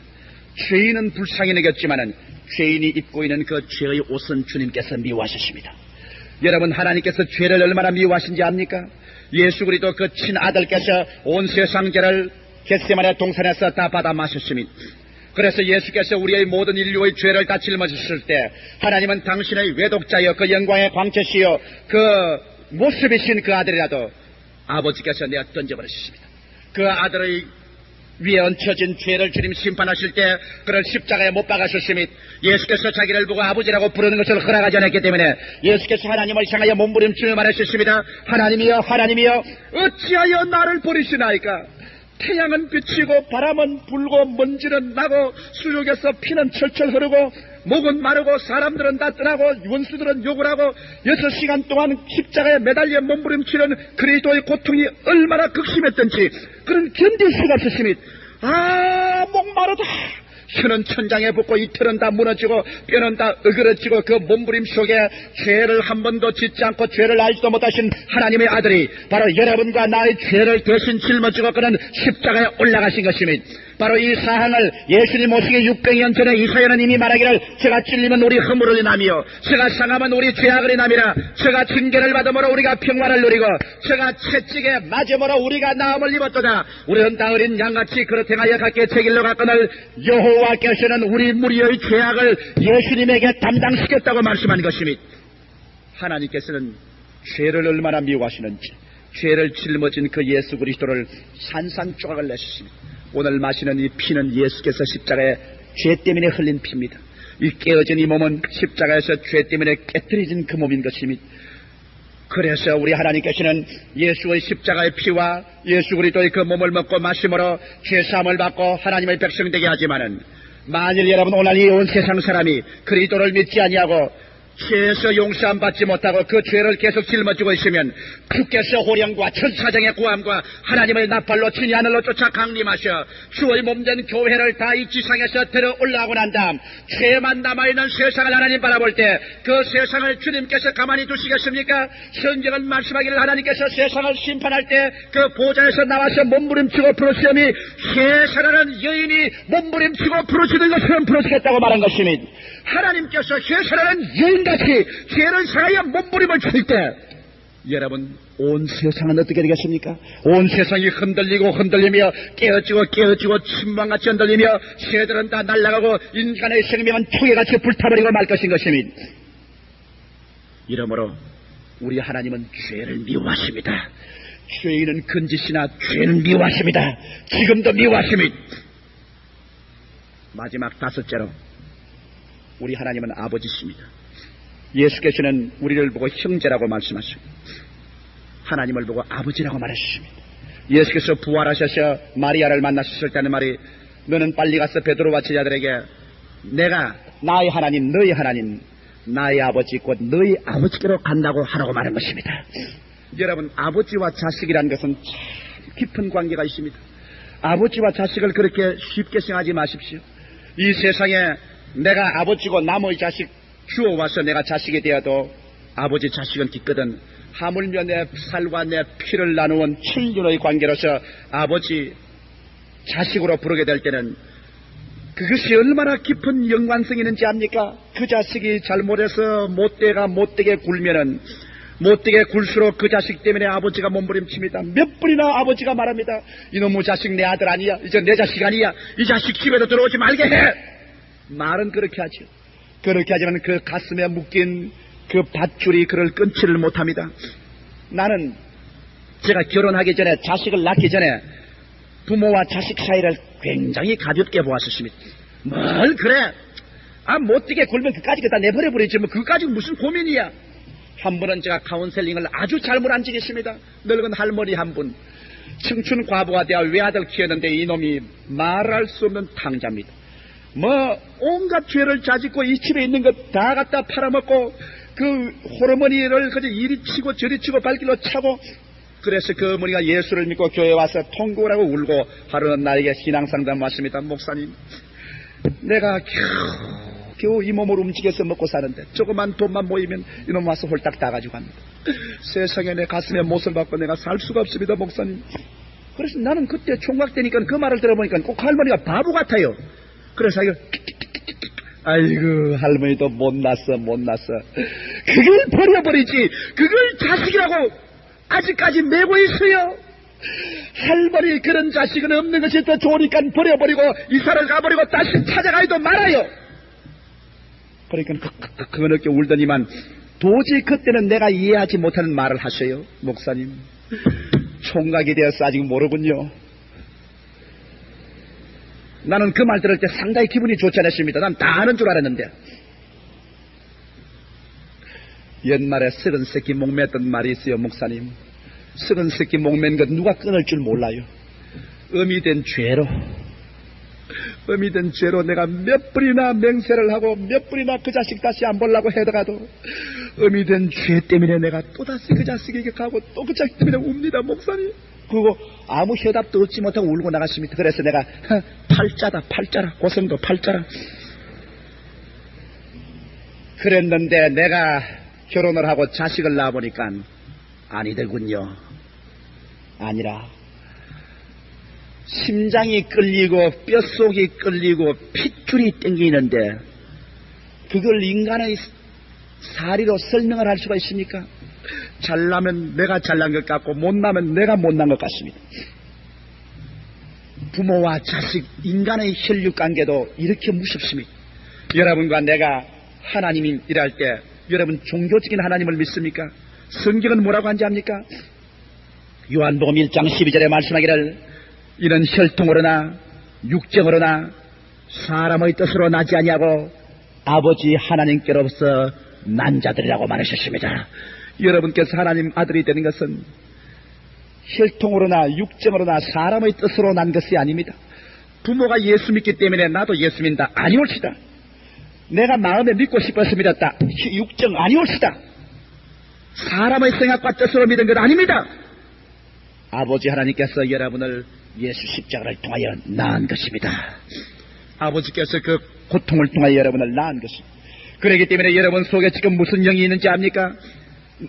죄인은 불쌍히 여겼지만은 죄인이 입고 있는 그 죄의 옷은 주님께서 미워하셨습니다. 여러분, 하나님께서 죄를 얼마나 미워하신지 압니까? 예수 그리스도 그 친아들께서 온 세상 죄를 겟세마네 동산에서 다 받아 마셨습니다. 그래서 예수께서 우리의 모든 인류의 죄를 다 짊어졌을 때 하나님은 당신의 외독자여 그 영광의 광채시여 그 모습이신 그 아들이라도 아버지께서 내어 던져버리셨습니다. 그 아들의 위에 얹혀진 죄를 주님 심판하실 때 그를 십자가에 못 박으셨습니다. 예수께서 자기를 보고 아버지라고 부르는 것을 허락하지 않았기 때문에 예수께서 하나님을 향하여 몸부림치며 말하셨습니다. 하나님이여, 하나님이여, 어찌하여 나를 버리시나이까? 태양은 비치고 바람은 불고 먼지는 나고 수족에서 피는 철철 흐르고 목은 마르고 사람들은 다 떠나고 원수들은 욕을 하고 6시간 동안 십자가에 매달려 몸부림치는 그리스도의 고통이 얼마나 극심했던지 그는 견딜 수가 없었습니다. 목마르다. 혀는 천장에 붙고 이틀은 다 무너지고 뼈는 다 으그러지고 그 몸부림 속에 죄를 한 번도 짓지 않고 죄를 알지도 못하신 하나님의 아들이 바로 여러분과 나의 죄를 대신 짊어지고 그는 십자가에 올라가신 것입니다. 바로 이 사항을 예수님 오시기 600년 전에 이사야는 이미 말하기를 제가 찔리면 우리 허물을 인하며 제가 상하면 우리 죄악을 인하미라. 제가 징계를 받음으로 우리가 평화를 누리고 제가 채찍에 맞음으로 우리가 나음을 입었도다. 우리는 다 어린 양같이 그릇 행하여 각기 책일로 갔거늘 여호와께서는 우리 무리의 죄악을 예수님에게 담당시켰다고 말씀한 것입니다. 하나님께서는 죄를 얼마나 미워하시는지 죄를 짊어진 그 예수 그리스도를 산산조각을 내셨습니다. 오늘 마시는 이 피는 예수께서 십자가에 죄 때문에 흘린 피입니다. 이 깨어진 이 몸은 십자가에서 죄 때문에 깨뜨려진 그 몸인 것입니다. 그래서 우리 하나님께서는 예수의 십자가의 피와 예수 그리스도의 그 몸을 먹고 마심으로 죄사함을 받고 하나님의 백성 되게 하지만은 만일 여러분 오늘 이 온 세상 사람이 그리스도를 믿지 아니하고 죄에서 용서함 받지 못하고 그 죄를 계속 짊어지고 있으면 주께서 호령과 천사장의 구함과 하나님의 나팔로 친히 하늘로 쫓아 강림하셔 주의 몸된 교회를 다 이 지상에서 들어 올라가고 난 다음 죄만 남아있는 세상을 하나님 바라볼 때 그 세상을 주님께서 가만히 두시겠습니까? 성경은 말씀하기를 하나님께서 세상을 심판할 때 그 보좌에서 나와서 몸부림치고 부르시오니 회사라는 여인이 몸부림치고 부르시는 것처럼 부르시겠다고 말한 것입니다. 하나님께서 회사라는 여인같이 죄를 사하여 몸부림을 칠 때 여러분 온 세상은 어떻게 되겠습니까? 온 세상이 흔들리고 흔들리며 깨어지고 침망같이 흔들리며 새들은 다 날아가고 인간의 생명은 초계같이 불타버리고 말 것인 것입니다. 이러므로 우리 하나님은 죄를 미워하십니다. 죄인은 건지시나 죄는 미워하십니다. 지금도 미워하십니다. 마지막 다섯째로 우리 하나님은 아버지십니다. 예수께서는 우리를 보고 형제라고 말씀하십니다. 하나님을 보고 아버지라고 말하셨습니다. 예수께서 부활하셔서 마리아를 만나셨을 때는 말이 너는 빨리 가서 베드로와 제자들에게 내가 나의 하나님 너희 하나님 나의 아버지 곧 너희 아버지께로 간다고 하라고 말한 것입니다. 여러분 아버지와 자식이라는 것은 참 깊은 관계가 있습니다. 아버지와 자식을 그렇게 쉽게 생각하지 마십시오. 이 세상에 내가 아버지고 남의 자식 주워와서 내가 자식이 되어도 아버지 자식은 깊거든 하물며 내 살과 내 피를 나누은 친륜의 관계로서 아버지 자식으로 부르게 될 때는 그것이 얼마나 깊은 연관성이 있는지 압니까? 그 자식이 잘못해서 못되게 굴면은 못되게 굴수록 그 자식 때문에 아버지가 몸부림칩니다. 몇 번이나 아버지가 말합니다. 이놈의 자식 내 아들 아니야. 이제 내 자식 아니야. 이 자식 집에도 들어오지 말게 해. 말은 그렇게 하죠. 그렇게 하지만 그 가슴에 묶인 그 밧줄이 그를 끊지를 못합니다. 나는 제가 결혼하기 전에 자식을 낳기 전에 부모와 자식 사이를 굉장히 가볍게 보았었습니다. 뭘 그래? 못되게 굴면 그까지 다 내버려버리지 뭐 그까지 무슨 고민이야. 한 분은 제가 카운셀링을 아주 잘 몰아앉히겠습니다. 늙은 할머니 한 분, 청춘 과부가 되어 외아들 키웠는데 이놈이 말할 수 없는 탕자입니다. 뭐 온갖 죄를 자짓고 이 집에 있는 것 다 갖다 팔아먹고 그 호르머니를 그저 이리 치고 저리 치고 발길로 차고, 그래서 그 어머니가 예수를 믿고 교회에 와서 통곡을 하고 울고 하루는 나에게 신앙상담 왔습니다. 목사님, 내가 겨우 이 몸을 움직여서 먹고 사는데 조그만 돈만 모이면 이놈 와서 홀딱 다 가지고 갑니다. 세상에 내 가슴에 못을 박고 내가 살 수가 없습니다, 목사님. 그래서 나는 그때 총각 때니까 그 말을 들어보니까 꼭 할머니가 바보 같아요. 그래서 이거 아이고 할머니도 못났어. 그걸 버려버리지 그걸 자식이라고 아직까지 메고 있어요. 할머니 그런 자식은 없는 것이 더 좋으니까 버려버리고 이사를 가버리고 다시 찾아가지도 말아요. 그러니까 그렇게 울더니만 도저히 그때는 내가 이해하지 못하는 말을 하셔요. 목사님, 총각이 되어서 아직 모르군요. 나는 그 말 들을 때 상당히 기분이 좋지 않았습니다. 난 다 아는 줄 알았는데. 옛말에 썩은 새끼 목매었던 말이 있어요, 목사님. 썩은 새끼 목맨 것 누가 끊을 줄 몰라요. 음이 된 죄로 내가 몇 번이나 맹세를 하고 몇 번이나 그 자식 다시 안 보려고 해다가도 음이 된 죄 때문에 내가 또다시 그 자식에게 가고 또 그 자식 때문에 웁니다, 목사님. 그리고 아무 해답도 얻지 못하고 울고 나갔습니다. 그래서 내가 팔자라 고성도 팔자라 그랬는데 내가 결혼을 하고 자식을 낳아보니까 아니더군요. 아니라 심장이 끌리고 뼛속이 끌리고 핏줄이 땡기는데 그걸 인간의 사리로 설명을 할 수가 있습니까? 잘나면 내가 잘난 것 같고 못나면 내가 못난 것 같습니다. 부모와 자식, 인간의 혈육관계도 이렇게 무섭습니다. 여러분과 내가 하나님이 일할 때 여러분 종교적인 하나님을 믿습니까? 성경은 뭐라고 한지 압니까? 요한복음 1장 12절에 말씀하기를 이는 혈통으로나 육정으로나 사람의 뜻으로 나지 아니하고 아버지 하나님께로부터 난 자들이라고 말하셨습니다. 여러분께서 하나님 아들이 되는 것은 혈통으로나 육정으로나 사람의 뜻으로 난 것이 아닙니다. 부모가 예수 믿기 때문에 나도 예수 믿는다 아니올시다. 내가 마음에 믿고 싶어서 믿었다 육정 아니올시다. 사람의 생각과 뜻으로 믿은 것 아닙니다. 아버지 하나님께서 여러분을 예수 십자가를 통하여 낳은 것입니다. 아버지께서 그 고통을 통하여 여러분을 낳은 것입니다. 그렇기 때문에 여러분 속에 지금 무슨 영이 있는지 압니까?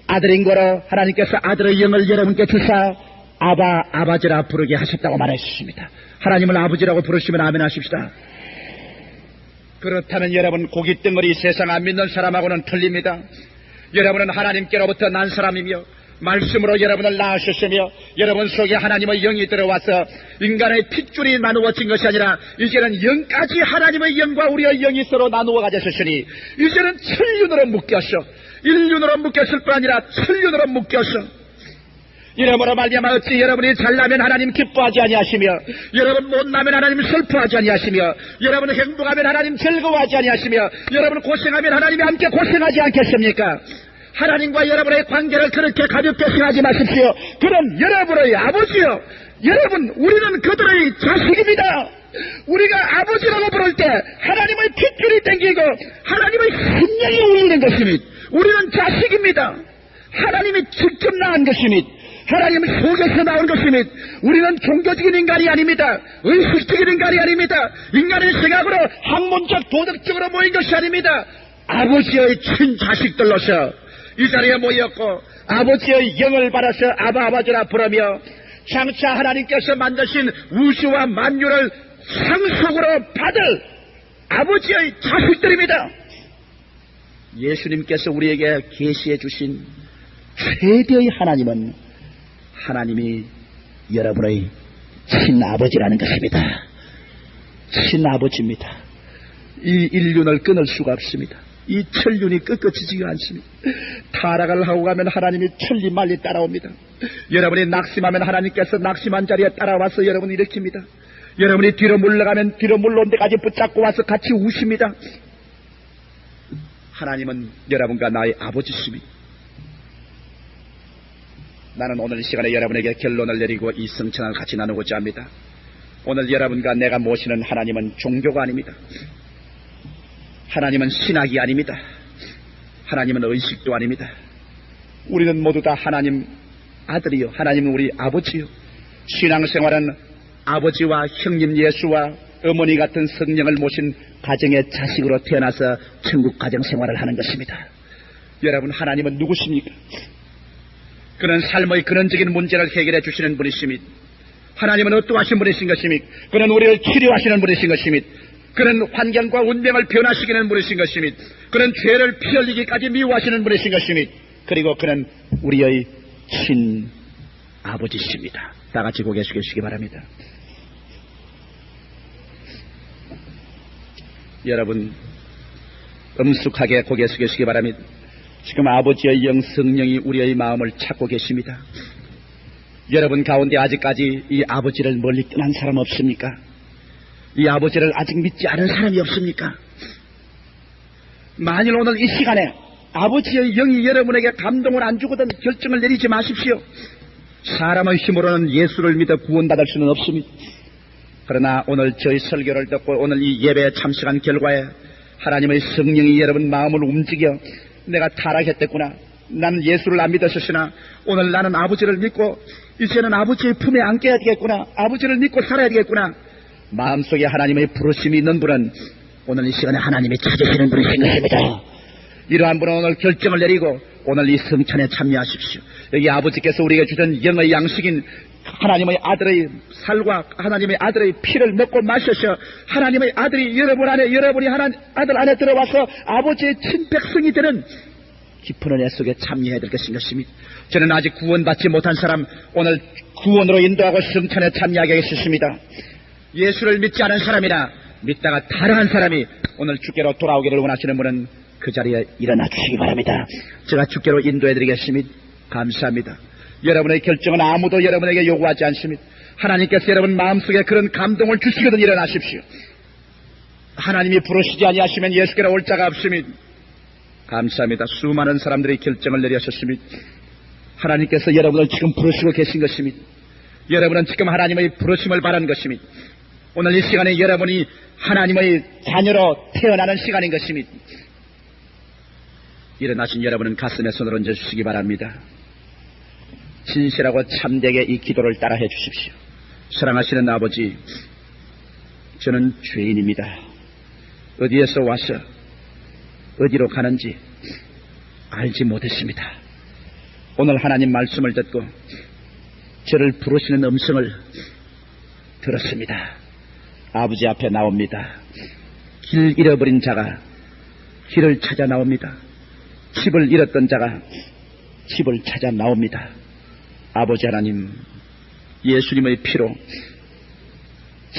아들인 거로 하나님께서 아들의 영을 여러분께 주사 아바지라 부르게 하셨다고 말하셨습니다. 하나님을 아버지라고 부르시면 아멘 하십시다. 그렇다면 여러분 고깃덩어리 세상 안 믿는 사람하고는 틀립니다. 여러분은 하나님께로부터 난 사람이며 말씀으로 여러분을 낳으셨으며 여러분 속에 하나님의 영이 들어와서 인간의 핏줄이 나누어진 것이 아니라 이제는 영까지 하나님의 영과 우리의 영이 서로 나누어 가졌으니 이제는 천륜으로 묶였어. 인륜으로 묶였을 뿐 아니라 천륜으로 묶였어. 이러므로 말미암아 어찌 여러분이 잘나면 하나님 기뻐하지 아니하시며 여러분 못나면 하나님 슬퍼하지 아니하시며 여러분 행복하면 하나님 즐거워하지 아니하시며 여러분 고생하면 하나님이 함께 고생하지 않겠습니까? 하나님과 여러분의 관계를 그렇게 가볍게 생각하지 마십시오. 그럼 여러분의 아버지요, 여러분 우리는 그들의 자식입니다. 우리가 아버지라고 부를 때 하나님의 핏줄이 땡기고 하나님의 심령이 울리는 것입니다. 우리는 자식입니다. 하나님이 직접 낳은 것입니다. 하나님 속에서 나온 것입니다. 우리는 종교적인 인간이 아닙니다. 의식적인 인간이 아닙니다. 인간의 생각으로 학문적 도덕적으로 모인 것이 아닙니다. 아버지의 친자식들로서 이 자리에 모였고 아버지의 영을 받아서 아바지라 부르며 장차 하나님께서 만드신 우주와 만유를 상속으로 받을 아버지의 자식들입니다. 예수님께서 우리에게 계시해 주신 최대의 하나님은 하나님이 여러분의 친아버지라는 것입니다. 친아버지입니다. 이 인륜을 끊을 수가 없습니다. 이 천륜이 꺾어지지가 않습니다. 타락을 하고 가면 하나님이 천리 말리 따라옵니다. 여러분이 낙심하면 하나님께서 낙심한 자리에 따라와서 여러분을 일으킵니다. 여러분이 뒤로 물러가면 뒤로 물러온 데까지 붙잡고 와서 같이 우십니다. 하나님은 여러분과 나의 아버지십니다. 나는 오늘 이 시간에 여러분에게 결론을 내리고 이 성찬을 같이 나누고자 합니다. 오늘 여러분과 내가 모시는 하나님은 종교가 아닙니다. 하나님은 신학이 아닙니다. 하나님은 의식도 아닙니다. 우리는 모두 다 하나님 아들이요, 하나님은 우리 아버지요. 신앙생활은 아버지와 형님 예수와 어머니 같은 성령을 모신 가정의 자식으로 태어나서 천국 가정 생활을 하는 것입니다. 여러분, 하나님은 누구십니까? 그는 삶의 근원적인 문제를 해결해 주시는 분이십니다. 하나님은 어떠하신 분이신 것입니까? 그는 우리를 치료하시는 분이신 것입니다. 그는 환경과 운명을 변화시키는 분이신 것입니다. 그는 죄를 피 흘리기까지 미워하시는 분이신 것입니다. 그리고 그는 우리의 친아버지십니다. 다 같이 고개 숙이시기 바랍니다. 여러분, 엄숙하게 고개 숙이시기 바랍니다. 지금 아버지의 영 성령이 우리의 마음을 찾고 계십니다. 여러분 가운데 아직까지 이 아버지를 멀리 떠난 사람 없습니까? 이 아버지를 아직 믿지 않은 사람이 없습니까? 만일 오늘 이 시간에 아버지의 영이 여러분에게 감동을 안 주거든 결정을 내리지 마십시오. 사람의 힘으로는 예수를 믿어 구원받을 수는 없습니다. 그러나 오늘 저희 설교를 듣고 오늘 이 예배에 참석한 결과에 하나님의 성령이 여러분 마음을 움직여 내가 타락했댔구나, 나는 예수를 안 믿었으나 오늘 나는 아버지를 믿고 이제는 아버지의 품에 안겨야 되겠구나, 아버지를 믿고 살아야 되겠구나, 마음속에 하나님의 부르심이 있는 분은 오늘 이 시간에 하나님이 찾으시는 분이신 것입니다. 이러한 분은 오늘 결정을 내리고 오늘 이 성찬에 참여하십시오. 여기 아버지께서 우리에게 주신 영의 양식인 하나님의 아들의 살과 하나님의 아들의 피를 먹고 마셔서 하나님의 아들이 여러분 안에, 여러분이 아들 안에 들어와서 아버지의 친백성이 되는 깊은 은혜 속에 참여해야 될 것입니다. 저는 아직 구원받지 못한 사람 오늘 구원으로 인도하고 성찬에 참여하게 하겠습니다. 예수를 믿지 않은 사람이나 믿다가 타락한 사람이 오늘 주께로 돌아오기를 원하시는 분은 그 자리에 일어나 주시기 바랍니다. 제가 주께로 인도해드리겠습니다. 감사합니다. 여러분의 결정은 아무도 여러분에게 요구하지 않습니다. 하나님께서 여러분 마음속에 그런 감동을 주시거든 일어나십시오. 하나님이 부르시지 아니하시면 예수께로 올 자가 없습니다. 감사합니다. 수많은 사람들이 결정을 내리셨습니다. 하나님께서 여러분을 지금 부르시고 계신 것입니다. 여러분은 지금 하나님의 부르심을 바라는 것입니다. 오늘 이 시간에 여러분이 하나님의 자녀로 태어나는 시간인 것입니다. 일어나신 여러분은 가슴에 손을 얹어 주시기 바랍니다. 진실하고 참되게 이 기도를 따라해 주십시오. 사랑하시는 아버지, 저는 죄인입니다. 어디에서 와서 어디로 가는지 알지 못했습니다. 오늘 하나님 말씀을 듣고 저를 부르시는 음성을 들었습니다. 아버지 앞에 나옵니다. 길 잃어버린 자가 길을 찾아 나옵니다. 집을 잃었던 자가 집을 찾아 나옵니다. 아버지 하나님, 예수님의 피로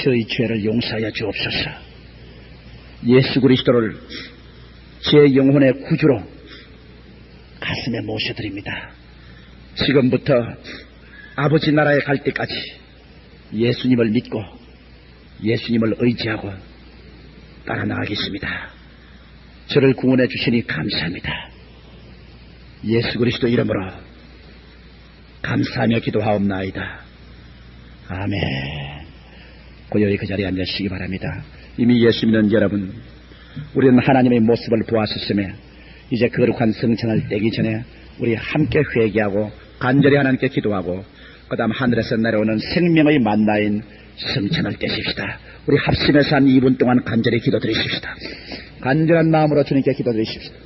저희 죄를 용서하여 주옵소서. 예수 그리스도를 제 영혼의 구주로 가슴에 모셔드립니다. 지금부터 아버지 나라에 갈 때까지 예수님을 믿고 예수님을 의지하고 따라 나가겠습니다. 저를 구원해 주시니 감사합니다. 예수 그리스도 이름으로 감사하며 기도하옵나이다. 아멘. 고요히 그 자리에 앉으시기 바랍니다. 이미 예수 믿는 여러분, 우리는 하나님의 모습을 보았었으며 이제 거룩한 성찬을 떼기 전에 우리 함께 회개하고 간절히 하나님께 기도하고 그 다음 하늘에서 내려오는 생명의 만나인 성찬을 떼십시다. 우리 합심해서 한 2분 동안 간절히 기도드리십시다. 간절한 마음으로 주님께 기도드리십시다.